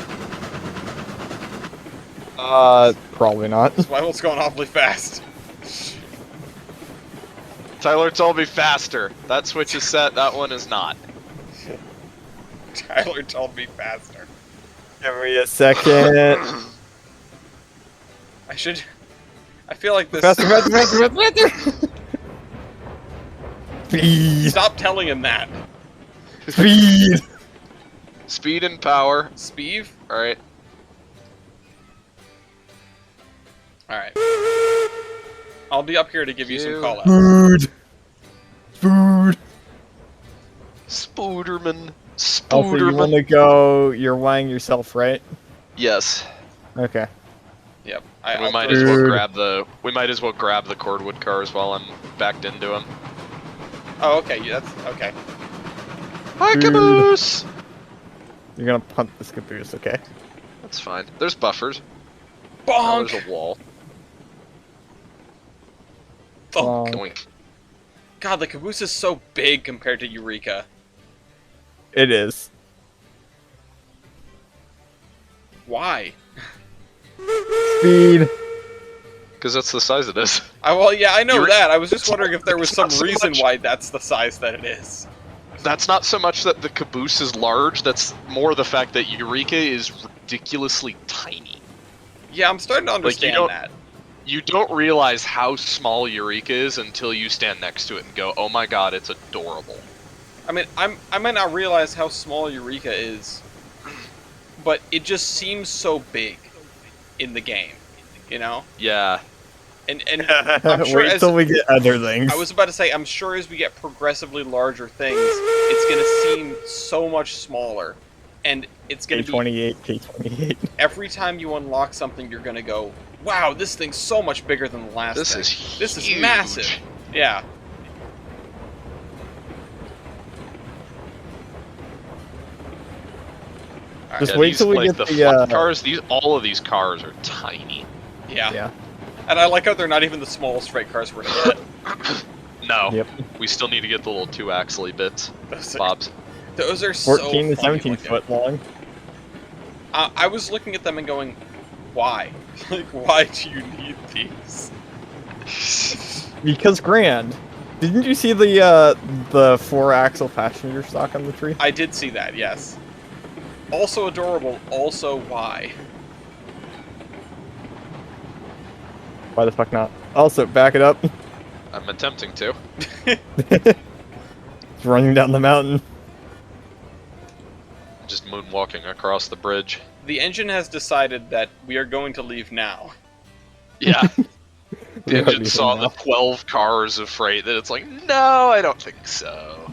Speaker 2: Probably not.
Speaker 3: Wiebold's going awfully fast.
Speaker 1: Tyler told me faster. That switch is set, that one is not.
Speaker 3: Tyler told me faster.
Speaker 2: Give me a second.
Speaker 3: I feel like this...
Speaker 2: Faster, faster, faster, faster, faster. Speed.
Speaker 3: Stop telling him that.
Speaker 2: Speed.
Speaker 1: Speed and power.
Speaker 3: Speeve?
Speaker 1: Alright.
Speaker 3: Alright. I'll be up here to give you some call-outs.
Speaker 2: Food. Food.
Speaker 1: Spooderman.
Speaker 2: Also, you want
Speaker 1: Spooderman.
Speaker 2: to go, you're weighing yourself, right?
Speaker 1: Yes.
Speaker 2: Okay.
Speaker 3: Yep.
Speaker 1: And we
Speaker 3: I'll
Speaker 1: might
Speaker 3: throw-
Speaker 1: as well
Speaker 2: Dude.
Speaker 1: grab the cordwood cars while I'm backed into him.
Speaker 3: Oh, okay. Yeah, that's... Okay.
Speaker 1: Hi,
Speaker 2: Dude.
Speaker 1: caboose!
Speaker 2: You're gonna punt this caboose, okay?
Speaker 1: That's fine. There's buffers. Now
Speaker 3: Bonk!
Speaker 1: there's a wall.
Speaker 3: Oh,
Speaker 1: Doink.
Speaker 3: God, the caboose is so big compared to Eureka.
Speaker 2: It is.
Speaker 3: Why?
Speaker 2: Speed.
Speaker 1: Because that's the size it is.
Speaker 3: Well, yeah, I know
Speaker 1: You're-
Speaker 3: that. I was just wondering if there was
Speaker 1: it's
Speaker 3: some
Speaker 1: not so
Speaker 3: reason
Speaker 1: much-
Speaker 3: why that's the size that it is.
Speaker 1: That's not so much that the caboose is large, that's more the fact that Eureka is ridiculously tiny.
Speaker 3: Yeah, I'm starting to understand
Speaker 1: don't-
Speaker 3: that.
Speaker 1: You don't realize how small Eureka is until you stand next to it and go, oh my god, it's adorable.
Speaker 3: I mean, I might not realize how small Eureka is, but it just seems so big in the game,
Speaker 1: Yeah.
Speaker 3: And I'm sure
Speaker 2: Wait
Speaker 3: as
Speaker 2: till we get other things.
Speaker 3: I was about to say, I'm sure as we get progressively larger things, it's gonna seem so much smaller, and it's gonna be
Speaker 2: K28, K28.
Speaker 3: every time you unlock something, you're gonna go, wow, this thing's so much bigger than the last
Speaker 1: This
Speaker 3: thing.
Speaker 1: is
Speaker 3: This is
Speaker 1: huge.
Speaker 3: massive. Yeah. Alright,
Speaker 2: Just wait till we get the,
Speaker 1: flat cars. All of these cars are tiny.
Speaker 3: yeah.
Speaker 2: Yeah.
Speaker 3: And I like how they're not even the smallest freight cars we're gonna get.
Speaker 1: No.
Speaker 2: Yep.
Speaker 1: We still need to get the little 2-axle bits.
Speaker 3: Those are,
Speaker 1: Bobs.
Speaker 3: those are so
Speaker 2: 14 to
Speaker 3: funny
Speaker 2: 17
Speaker 3: looking.
Speaker 2: foot long.
Speaker 3: I was looking at them and going, why? Like, why do you need these?
Speaker 2: Because grand. Didn't you see the 4-axle passenger stock on the tree?
Speaker 3: I did see that, yes. Also adorable, also why?
Speaker 2: Why the fuck not? Also, back it up.
Speaker 1: I'm attempting to.
Speaker 2: It's running down the mountain.
Speaker 1: Just moonwalking across the bridge.
Speaker 3: The engine has decided that we are going to leave now.
Speaker 1: Yeah.
Speaker 2: We
Speaker 1: The
Speaker 2: are
Speaker 1: engine
Speaker 2: leaving
Speaker 1: saw
Speaker 2: now.
Speaker 1: the 12 cars of freight that it's like, no, I don't think so.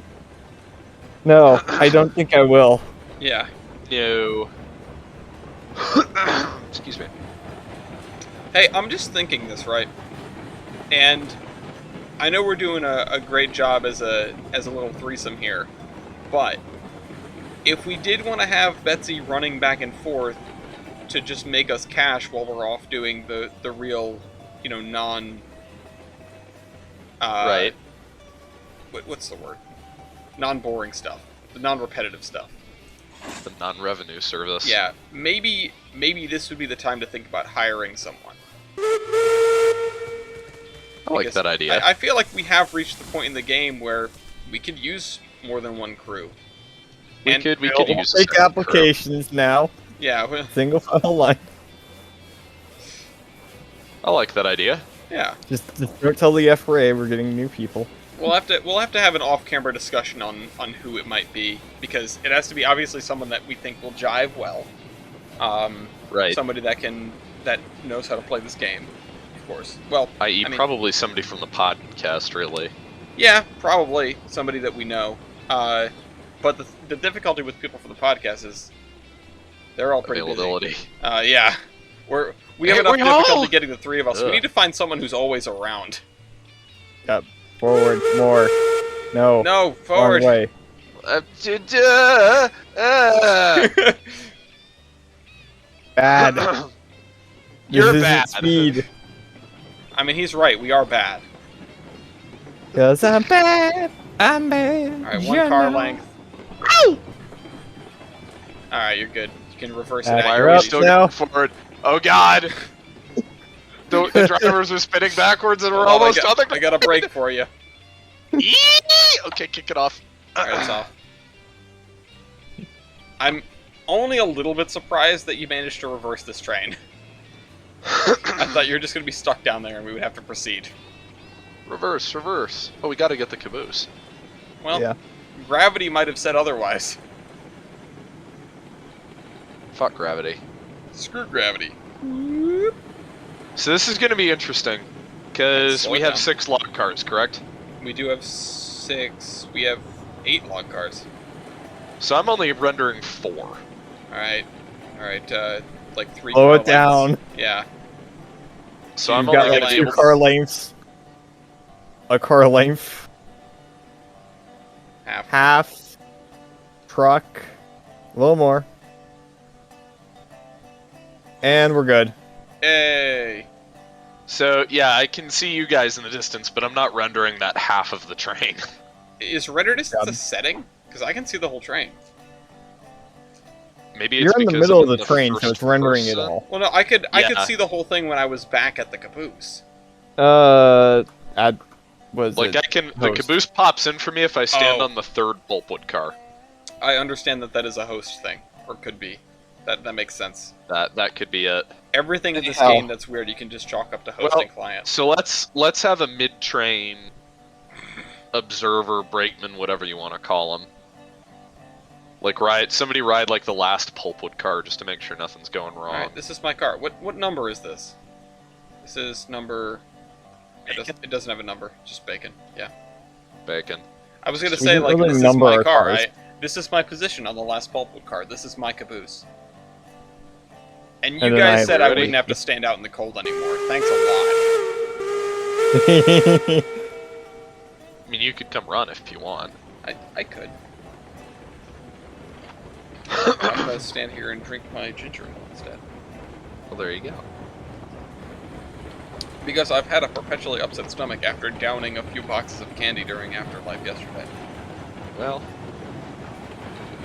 Speaker 2: No, I don't think I will.
Speaker 3: Yeah.
Speaker 1: No. Excuse me.
Speaker 3: Hey, I'm just thinking this, right? And I know we're doing a great job as a little threesome here, but if we did want to have Betsy running back and forth to just make us cash while we're off doing the real, you know, non...
Speaker 1: Right.
Speaker 3: What's the word? Non-boring stuff. The non-repetitive stuff.
Speaker 1: The non-revenue service.
Speaker 3: Yeah, maybe this would be the time to think about hiring someone.
Speaker 1: I like
Speaker 3: Because
Speaker 1: that idea.
Speaker 3: I feel like we have reached the point in the game where we could use more than one crew.
Speaker 1: we
Speaker 3: and
Speaker 1: could
Speaker 2: We'll
Speaker 1: use a
Speaker 2: take
Speaker 1: second crew.
Speaker 2: applications now.
Speaker 3: Yeah, well,
Speaker 2: Single file line.
Speaker 1: I like that idea.
Speaker 3: yeah.
Speaker 2: Just don't tell the FRA we're getting new people.
Speaker 3: We'll have to have an off-camera discussion on who it might be, because it has to be obviously someone that we think will jive well.
Speaker 1: Right.
Speaker 3: Somebody that knows how to play this game, of course. Well,
Speaker 1: I.e.
Speaker 3: I mean-
Speaker 1: probably somebody from the podcast, really.
Speaker 3: yeah, probably somebody that we know. But the difficulty with people for the podcast is they're all pretty busy.
Speaker 1: Availability.
Speaker 3: Yeah, we have
Speaker 1: Hey,
Speaker 3: enough
Speaker 1: we're all-
Speaker 3: difficulty getting the three of us. We
Speaker 1: Ugh.
Speaker 3: need to find someone who's always around.
Speaker 2: Yep. Forward, more. No.
Speaker 3: No,
Speaker 2: Wrong
Speaker 3: forward.
Speaker 2: way. Bad.
Speaker 1: You're
Speaker 2: This isn't
Speaker 1: bad.
Speaker 2: Speed.
Speaker 3: I mean, he's right. We are bad.
Speaker 2: 'Cause I'm bad. I'm bad.
Speaker 3: All right,
Speaker 2: you
Speaker 3: one car
Speaker 2: know.
Speaker 3: length. All right, you're good. You can reverse it.
Speaker 2: Why
Speaker 3: out.
Speaker 1: Why
Speaker 2: You're
Speaker 1: are we
Speaker 2: up
Speaker 1: still
Speaker 2: now.
Speaker 1: going forward? Oh god! The drivers are spinning backwards and we're
Speaker 3: Hold on,
Speaker 1: almost on the
Speaker 3: I got a break for you.
Speaker 1: Eee! Okay, kick it off.
Speaker 3: Alright, it's off. I'm only a little bit surprised that you managed to reverse this train. I thought you were just going to be stuck down there and we would have to proceed.
Speaker 1: Reverse, reverse. Oh, we gotta get the caboose.
Speaker 3: Well,
Speaker 2: Yeah.
Speaker 3: gravity might have said otherwise.
Speaker 1: Fuck gravity.
Speaker 3: Screw gravity.
Speaker 1: So this is gonna be interesting. Because
Speaker 3: Slow
Speaker 1: we
Speaker 3: it
Speaker 1: have
Speaker 3: down.
Speaker 1: 6 log cars, correct?
Speaker 3: We do have 6. We have 8 log cars.
Speaker 1: So I'm only rendering 4.
Speaker 3: Alright. Alright, like 3
Speaker 2: Slow
Speaker 3: car
Speaker 2: it down.
Speaker 3: lengths. Yeah.
Speaker 1: So I'm
Speaker 2: You've got
Speaker 1: only
Speaker 2: like
Speaker 1: gonna be
Speaker 2: 2
Speaker 1: able to...
Speaker 2: car lengths. A car length.
Speaker 3: Half.
Speaker 2: Half. Truck. A little more. And we're good.
Speaker 3: Hey!
Speaker 1: So, yeah, I can see you guys in the distance, but I'm not rendering that half of the train.
Speaker 3: Is render distance
Speaker 2: Yeah.
Speaker 3: a setting? Because I can see the whole train.
Speaker 1: Maybe it's
Speaker 2: You're in the
Speaker 1: because
Speaker 2: middle
Speaker 1: I'm
Speaker 2: of the train, so
Speaker 1: first
Speaker 2: it's rendering it
Speaker 1: person.
Speaker 2: all.
Speaker 3: Well, no, I could
Speaker 1: Yeah.
Speaker 3: see the whole thing when I was back at the caboose.
Speaker 2: Was
Speaker 1: Like,
Speaker 2: it?
Speaker 1: the
Speaker 2: host?
Speaker 1: caboose pops in for me if I stand
Speaker 3: Oh.
Speaker 1: on the 3rd pulpwood car.
Speaker 3: I understand that is a host thing, or could be. That makes sense.
Speaker 1: That could be it.
Speaker 3: Everything in this
Speaker 2: Anyhow.
Speaker 3: game that's weird, you can just chalk up to hosting client.
Speaker 1: So let's have a mid-train observer, brakeman, whatever you want to call him. Like somebody ride like the last pulpwood car just to make sure nothing's going wrong.
Speaker 3: All right, this is my car. What number is this? This is number. It doesn't have a number. Just bacon. Yeah.
Speaker 1: Bacon.
Speaker 3: I was gonna
Speaker 2: We
Speaker 3: say
Speaker 2: didn't
Speaker 3: like
Speaker 2: really
Speaker 3: this is
Speaker 2: number
Speaker 3: my
Speaker 2: our
Speaker 3: car.
Speaker 2: cars.
Speaker 3: This is my position on the last pulpwood car. This is my caboose. And you
Speaker 2: And then
Speaker 3: guys
Speaker 2: I
Speaker 3: said I
Speaker 1: ready.
Speaker 3: wouldn't have to stand out in the cold anymore. Thanks a lot.
Speaker 1: I mean, you could come run if you want.
Speaker 3: I could. I'm gonna stand here and drink my ginger ale instead.
Speaker 1: Well, there you go.
Speaker 3: Because I've had a perpetually upset stomach after downing a few boxes of candy during Afterlife yesterday.
Speaker 1: Well,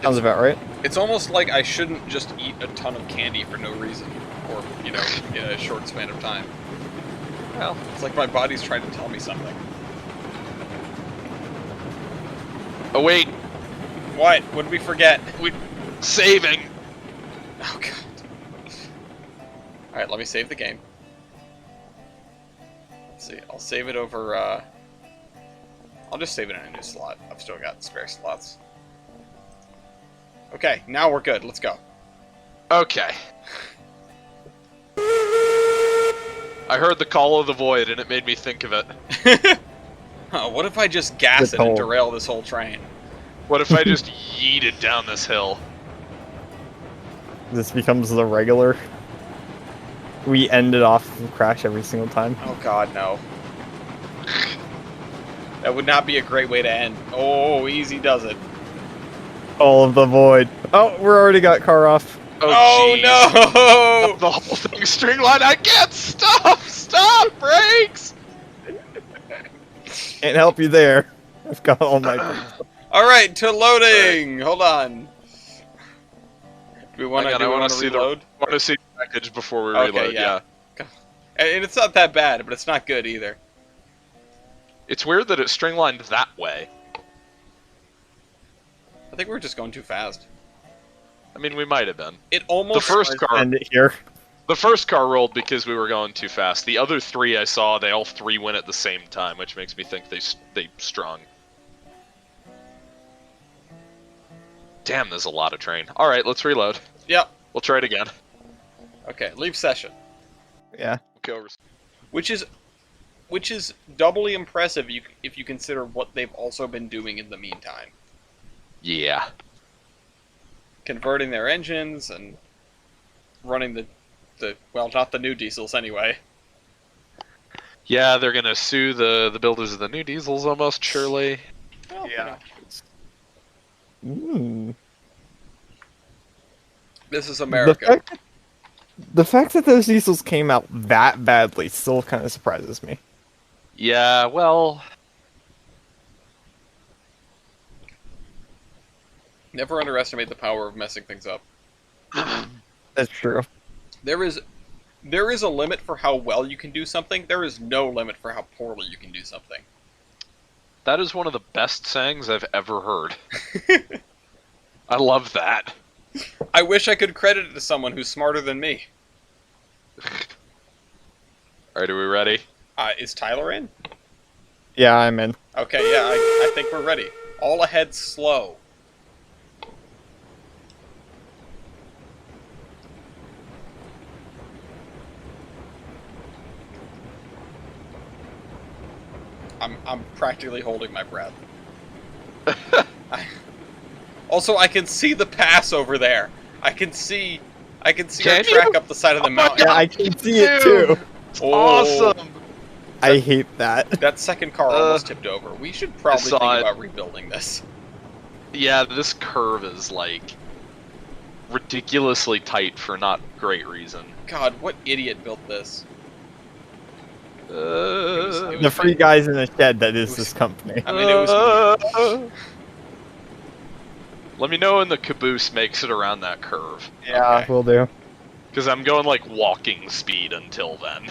Speaker 2: Sounds about right.
Speaker 3: It's almost like I shouldn't just eat a ton of candy for no reason, or, you know, in a short span of time.
Speaker 1: well,
Speaker 3: It's like my body's trying to tell me something.
Speaker 1: Oh wait,
Speaker 3: What? What did we forget?
Speaker 1: we saving.
Speaker 3: Oh god. Alright, let me save the game. Let's see, I'll save it over, I'll just save it in a new slot. I've still got spare slots. Okay, now we're good. Let's go.
Speaker 1: Okay. I heard the call of the void, and it made me think of it.
Speaker 3: Oh, what if I just gas
Speaker 2: Good
Speaker 3: it and
Speaker 2: call.
Speaker 3: derail this whole train?
Speaker 1: What if I just yeeted down this hill?
Speaker 2: This becomes the regular. We end it off and crash every single time.
Speaker 3: Oh god, no. That would not be a great way to end. Oh, easy does it.
Speaker 2: All of the void. Oh, we're already got car off.
Speaker 3: Oh,
Speaker 1: jeez.
Speaker 3: no!
Speaker 1: The whole thing streamlined. I can't stop! Stop! Brakes!
Speaker 2: Can't help you there. I've got all my.
Speaker 3: Alright, to loading! Hold on. Do we want
Speaker 1: Hang on, I
Speaker 3: to
Speaker 1: wanna see
Speaker 3: reload?
Speaker 1: I want to see the package before we
Speaker 3: Okay,
Speaker 1: reload.
Speaker 3: yeah.
Speaker 1: Yeah.
Speaker 3: And it's not that bad, but it's not good either.
Speaker 1: It's weird that it's streamlined that way.
Speaker 3: I think we're just going too fast.
Speaker 1: I mean, we might have been.
Speaker 3: It almost...
Speaker 1: The first car,
Speaker 2: End it here.
Speaker 1: the first car rolled because we were going too fast. The other three I saw, they all three went at the same time, which makes me think they strung. Damn, there's a lot of train. All right, let's reload.
Speaker 3: Yep.
Speaker 1: We'll try it again.
Speaker 3: Okay, leave session.
Speaker 2: Yeah.
Speaker 1: Okay, over.
Speaker 3: Which is doubly impressive if you consider what they've also been doing in the meantime.
Speaker 1: Yeah.
Speaker 3: Converting their engines and running the well, not the new diesels anyway.
Speaker 1: Yeah, they're gonna sue the builders of the new diesels almost surely.
Speaker 3: Well,
Speaker 2: Yeah.
Speaker 3: you know,
Speaker 2: Mm.
Speaker 3: this is
Speaker 2: The
Speaker 3: America.
Speaker 2: fact that those diesels came out that badly still kind of surprises me.
Speaker 1: Yeah, well,
Speaker 3: Never underestimate the power of messing things up.
Speaker 2: That's true.
Speaker 3: There is a limit for how well you can do something. There is no limit for how poorly you can do something.
Speaker 1: that is one of the best sayings I've ever heard. I love that.
Speaker 3: I wish I could credit it to someone who's smarter than me.
Speaker 1: Alright, are we ready?
Speaker 3: Is Tyler in?
Speaker 2: Yeah, I'm in.
Speaker 3: Okay, yeah, I think we're ready. All ahead slow. I'm practically holding my breath. Also, I can see the pass over there. I can see our
Speaker 1: Can
Speaker 3: track
Speaker 1: you?
Speaker 3: up the side of the
Speaker 1: Oh my
Speaker 3: mountain.
Speaker 2: Yeah, I can see it too.
Speaker 3: Oh,
Speaker 1: Awesome!
Speaker 2: I hate that.
Speaker 3: That second car almost tipped over. We should probably
Speaker 1: saw
Speaker 3: think
Speaker 1: it.
Speaker 3: about rebuilding this.
Speaker 1: Yeah, this curve is like ridiculously tight for not great reason.
Speaker 3: God, what idiot built this?
Speaker 1: Uh,
Speaker 3: was-
Speaker 2: The free guys in the shed that is this company.
Speaker 3: I mean, it was...
Speaker 1: Let me know when the caboose makes it around that curve.
Speaker 2: Yeah,
Speaker 3: Okay.
Speaker 2: will do.
Speaker 1: Because I'm going like walking speed until then.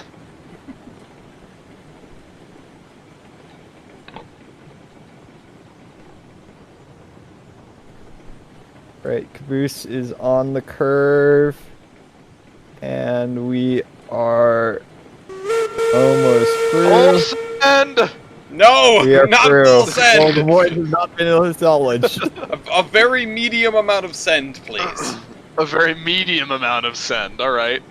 Speaker 2: Right, caboose is on the curve, and we are almost
Speaker 1: Full
Speaker 2: through.
Speaker 1: send!
Speaker 3: No!
Speaker 2: We are
Speaker 3: Not
Speaker 2: through.
Speaker 3: full
Speaker 2: Well, the
Speaker 3: send!
Speaker 2: void has not been acknowledged.
Speaker 3: A very medium amount of send, please.
Speaker 1: A very medium amount of send, alright.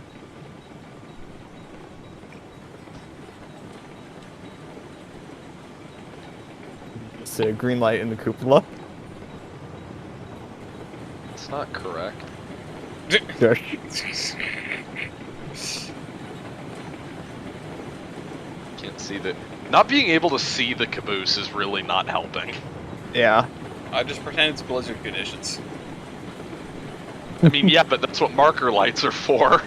Speaker 2: It's a green light in the cupola.
Speaker 1: It's not correct.
Speaker 2: Sure.
Speaker 1: Can't see the... Not being able to see the caboose is really not helping.
Speaker 2: Yeah.
Speaker 3: I just pretend it's blizzard conditions.
Speaker 1: I mean, yeah, but that's what marker lights are for.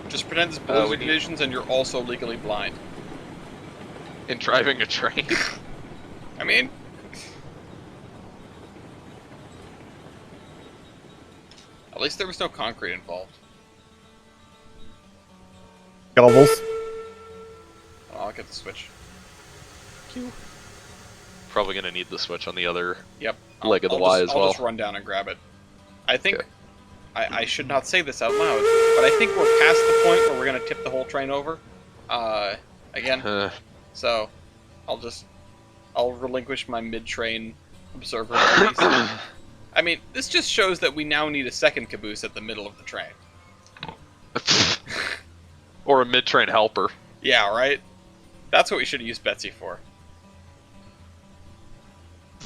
Speaker 3: Just pretend it's
Speaker 1: we
Speaker 3: blizzard
Speaker 1: need-
Speaker 3: conditions and you're also legally blind.
Speaker 1: In driving a train.
Speaker 3: I mean... At least there was no concrete involved.
Speaker 2: Gobbles.
Speaker 3: Oh, I'll get the switch.
Speaker 1: probably gonna need the switch on the other
Speaker 3: Yep.
Speaker 1: leg of the
Speaker 3: I'll
Speaker 1: Y
Speaker 3: just,
Speaker 1: as well.
Speaker 3: I'll just run down and grab it. I think...
Speaker 1: Okay.
Speaker 3: I should not say this out loud, but I think we're past the point where we're going to tip the whole train over. Again. So, I'll relinquish my mid-train observer duties. I mean, this just shows that we now need a second caboose at the middle of the train.
Speaker 1: Or a mid-train helper.
Speaker 3: Yeah, right? That's what we should have used Betsy for.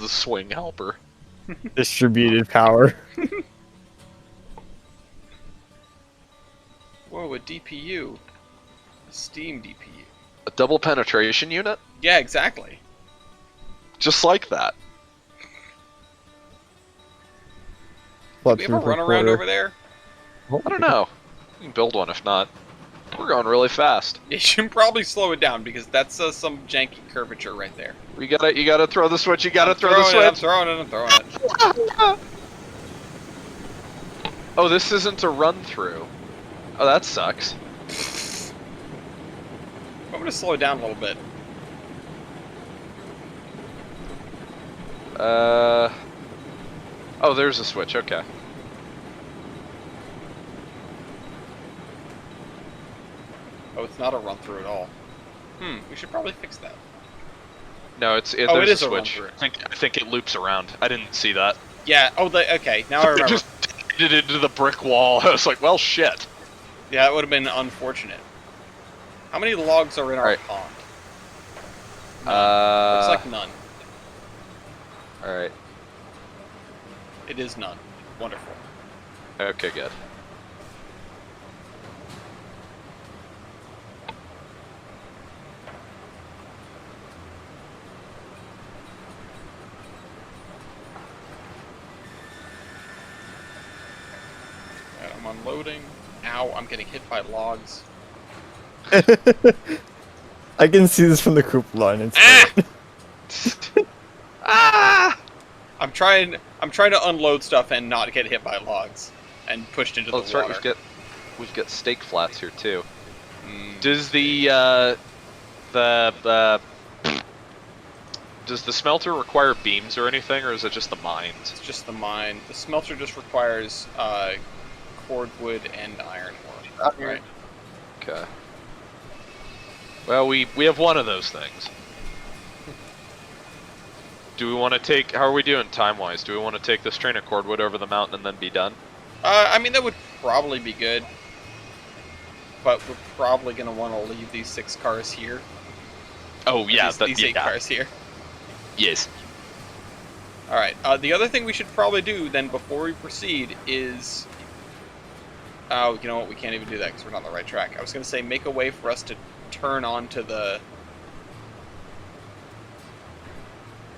Speaker 1: The swing helper.
Speaker 2: Distributed power.
Speaker 3: Whoa, a DPU. A Steam DPU.
Speaker 1: A double penetration unit?
Speaker 3: Yeah, exactly.
Speaker 1: Just like that.
Speaker 3: Did we ever run around over there?
Speaker 1: I don't know. We can build one if not. We're going really fast.
Speaker 3: You should probably slow it down because that's some janky curvature right there.
Speaker 1: You gotta throw the switch, you gotta throw the
Speaker 3: I'm
Speaker 1: switch!
Speaker 3: throwing it.
Speaker 1: Oh, this isn't a run through. Oh, that sucks.
Speaker 3: I'm gonna slow it down a little bit.
Speaker 1: Oh, there's a switch, okay.
Speaker 3: Oh, it's not a run through at all. We should probably fix that.
Speaker 1: No, there's
Speaker 3: it is
Speaker 1: a
Speaker 3: a
Speaker 1: switch.
Speaker 3: run-through.
Speaker 1: I think it loops around. I didn't see that.
Speaker 3: Yeah, okay, now I remember.
Speaker 1: It just did it into the brick wall. I was like, well, shit.
Speaker 3: Yeah, that would have been unfortunate. How many logs are in our
Speaker 1: Alright.
Speaker 3: pond? None. Looks like none.
Speaker 1: Alright.
Speaker 3: It is none. Wonderful.
Speaker 1: Okay, good.
Speaker 3: Alright, I'm unloading. Ow, I'm getting hit by logs.
Speaker 2: I can see this from the cupola line. It's great.
Speaker 1: Ah!
Speaker 3: I'm trying to unload stuff and not get hit by logs and pushed into
Speaker 1: Oh,
Speaker 3: the
Speaker 1: that's
Speaker 3: water.
Speaker 1: right. We've got steak flats here too. Does does the smelter require beams or anything, or is it just the mines?
Speaker 3: It's just the mine. The smelter just requires cordwood and iron ore. Right.
Speaker 1: Okay. Well, we have one of those things. Do we want to take? How are we doing time-wise? Do we want to take this train of cordwood over the mountain and then be done?
Speaker 3: I mean, that would probably be good. But we're probably going to want to leave these 6 cars here.
Speaker 1: Oh yeah,
Speaker 3: These 8 cars here.
Speaker 1: Yes.
Speaker 3: Alright, the other thing we should probably do then before we proceed is... Oh, you know what, we can't even do that because we're not on the right track. I was going to say make a way for us to turn onto the...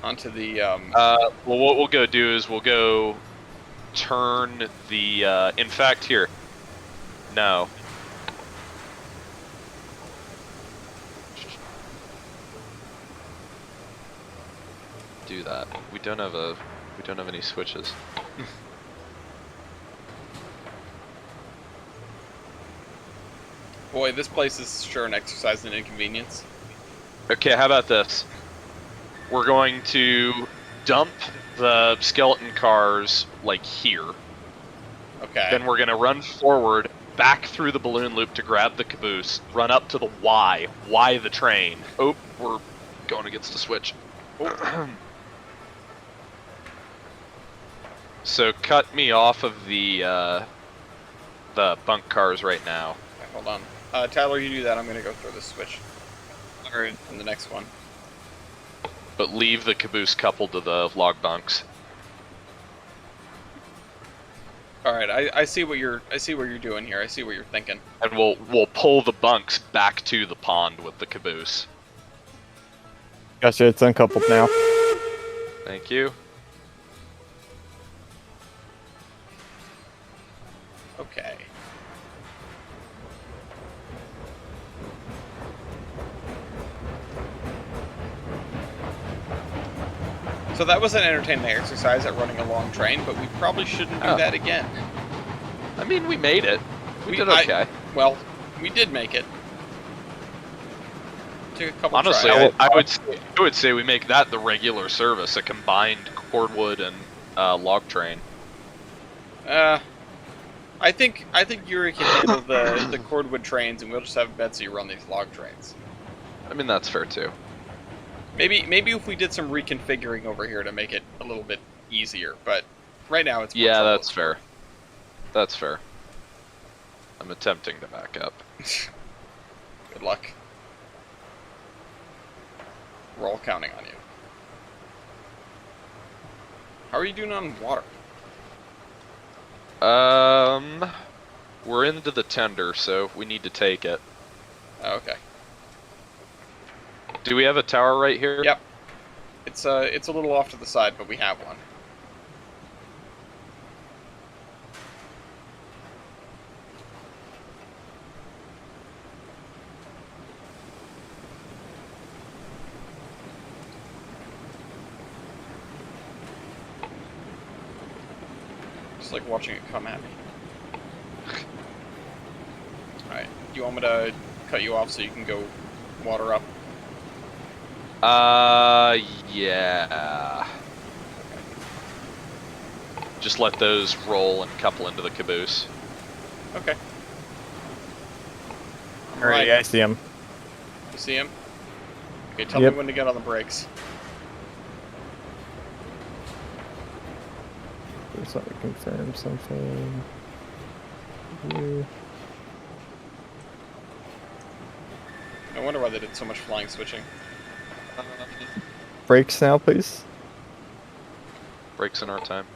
Speaker 1: Well, what we'll go do is we'll go turn the. In fact, here. No. Do that. We don't have any switches.
Speaker 3: Boy, this place is sure an exercise in inconvenience.
Speaker 1: Okay, how about this? We're going to dump the skeleton cars, like, here.
Speaker 3: Okay.
Speaker 1: Then we're going to run forward, back through the balloon loop to grab the caboose, run up to the Y the train. Oh, we're going against the switch. So cut me off of the bunk cars right now.
Speaker 3: Okay, hold on. Tyler, you do that. I'm going to go throw this switch. Alright, and the next one.
Speaker 1: But leave the caboose coupled to the log bunks.
Speaker 3: All right, I see what you're doing here. I see what you're thinking.
Speaker 1: And we'll pull the bunks back to the pond with the caboose.
Speaker 2: Gotcha, it's uncoupled now.
Speaker 1: Thank you.
Speaker 3: Okay. So that was an entertaining exercise at running a long train, but we probably shouldn't do that again.
Speaker 1: I mean, we made it. We did okay.
Speaker 3: Well, we did make it. Took a couple
Speaker 1: Honestly,
Speaker 3: tries.
Speaker 1: I would say we make that the regular service, a combined cordwood and log train.
Speaker 3: I think Yuri can handle the cordwood trains, and we'll just have Betsy run these log trains.
Speaker 1: I mean, that's fair too.
Speaker 3: Maybe if we did some reconfiguring over here to make it a little bit easier, but right now it's more
Speaker 1: Yeah,
Speaker 3: trouble.
Speaker 1: that's fair. That's fair. I'm attempting to back up.
Speaker 3: Good luck. We're all counting on you. How are you doing on water?
Speaker 1: We're into the tender, so we need to take it.
Speaker 3: Oh, okay.
Speaker 1: Do we have a tower right here?
Speaker 3: Yep. It's a little off to the side, but we have one. Just like watching it come at me. Alright, you want me to cut you off so you can go water up?
Speaker 1: Yeah. Just let those roll and couple into the caboose.
Speaker 3: Okay.
Speaker 2: Alright, I see him.
Speaker 3: You see him? Okay, tell
Speaker 2: Yep.
Speaker 3: me when to get on the brakes.
Speaker 2: Just let me confirm something. Here.
Speaker 3: No wonder why they did so much flying switching.
Speaker 2: Brakes now, please.
Speaker 1: Breaks in our time.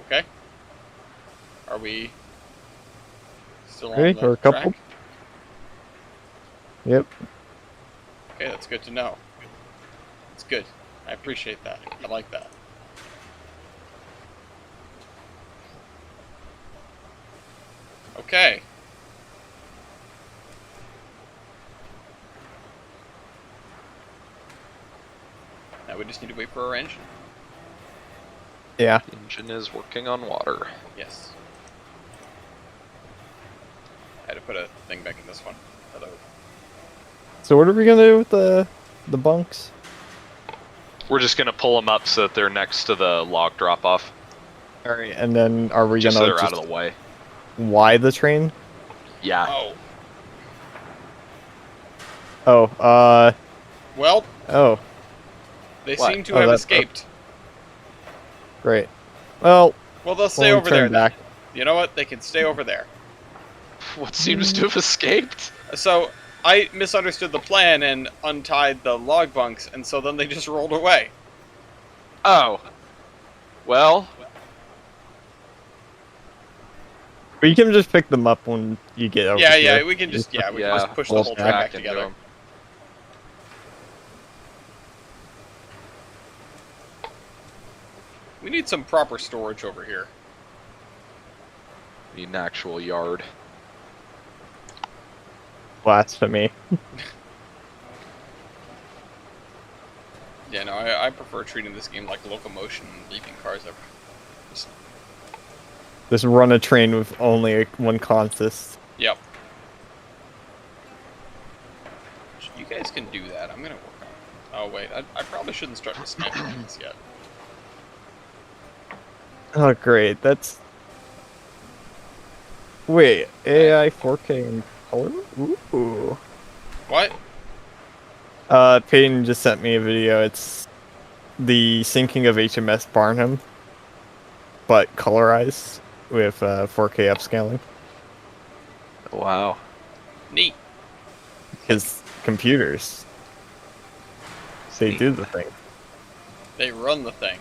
Speaker 3: Okay. Are we still on
Speaker 2: Ready
Speaker 3: the
Speaker 2: for a couple?
Speaker 3: track?
Speaker 2: Yep.
Speaker 3: Okay, that's good to know. It's good. I appreciate that. I like that. Okay. Now we just need to wait for our engine.
Speaker 2: Yeah.
Speaker 1: The engine is working on water.
Speaker 3: Yes. I had to put a thing back in this one. Hello.
Speaker 2: So what are we gonna do with the bunks?
Speaker 1: We're just gonna pull them up so that they're next to the log drop-off.
Speaker 2: Alright, and then are we
Speaker 1: Just so
Speaker 2: gonna
Speaker 1: they're
Speaker 2: just
Speaker 1: out of the way.
Speaker 2: Y the train?
Speaker 1: Yeah.
Speaker 3: Oh.
Speaker 2: Oh,
Speaker 3: Well,
Speaker 2: oh,
Speaker 3: they
Speaker 1: What?
Speaker 3: seem to
Speaker 2: Oh,
Speaker 3: have
Speaker 2: that's-
Speaker 3: escaped.
Speaker 2: great. Well,
Speaker 3: Well, they'll stay
Speaker 2: we'll
Speaker 3: over there
Speaker 2: turn
Speaker 3: then.
Speaker 2: back.
Speaker 3: You know what? They can stay over there.
Speaker 1: What seems to have escaped?
Speaker 3: So, I misunderstood the plan and untied the log bunks, and so then they just rolled away.
Speaker 1: Oh. Well,
Speaker 2: But you can just pick them up when you get over
Speaker 3: Yeah,
Speaker 2: here.
Speaker 3: we can just, yeah, we can
Speaker 1: yeah,
Speaker 3: just push the
Speaker 2: pull
Speaker 3: whole
Speaker 2: it
Speaker 3: train
Speaker 2: back
Speaker 3: back
Speaker 1: into
Speaker 3: together.
Speaker 1: 'em.
Speaker 3: We need some proper storage over here.
Speaker 1: Need an actual yard.
Speaker 2: Blasphemy.
Speaker 3: Yeah, no, I prefer treating this game like locomotion and leaving cars everywhere.
Speaker 2: Just run a train with only one consist.
Speaker 3: Yep. You guys can do that. I'm gonna work on it. Oh wait, I probably shouldn't start dismantling this yet.
Speaker 2: Oh, great. That's. Wait, AI 4K in color? Ooh.
Speaker 3: What?
Speaker 2: Peyton just sent me a video. It's the sinking of HMS Barnum, but colorized with 4K upscaling.
Speaker 1: Wow.
Speaker 3: Neat.
Speaker 2: Because computers, they do the thing.
Speaker 3: They run the thing.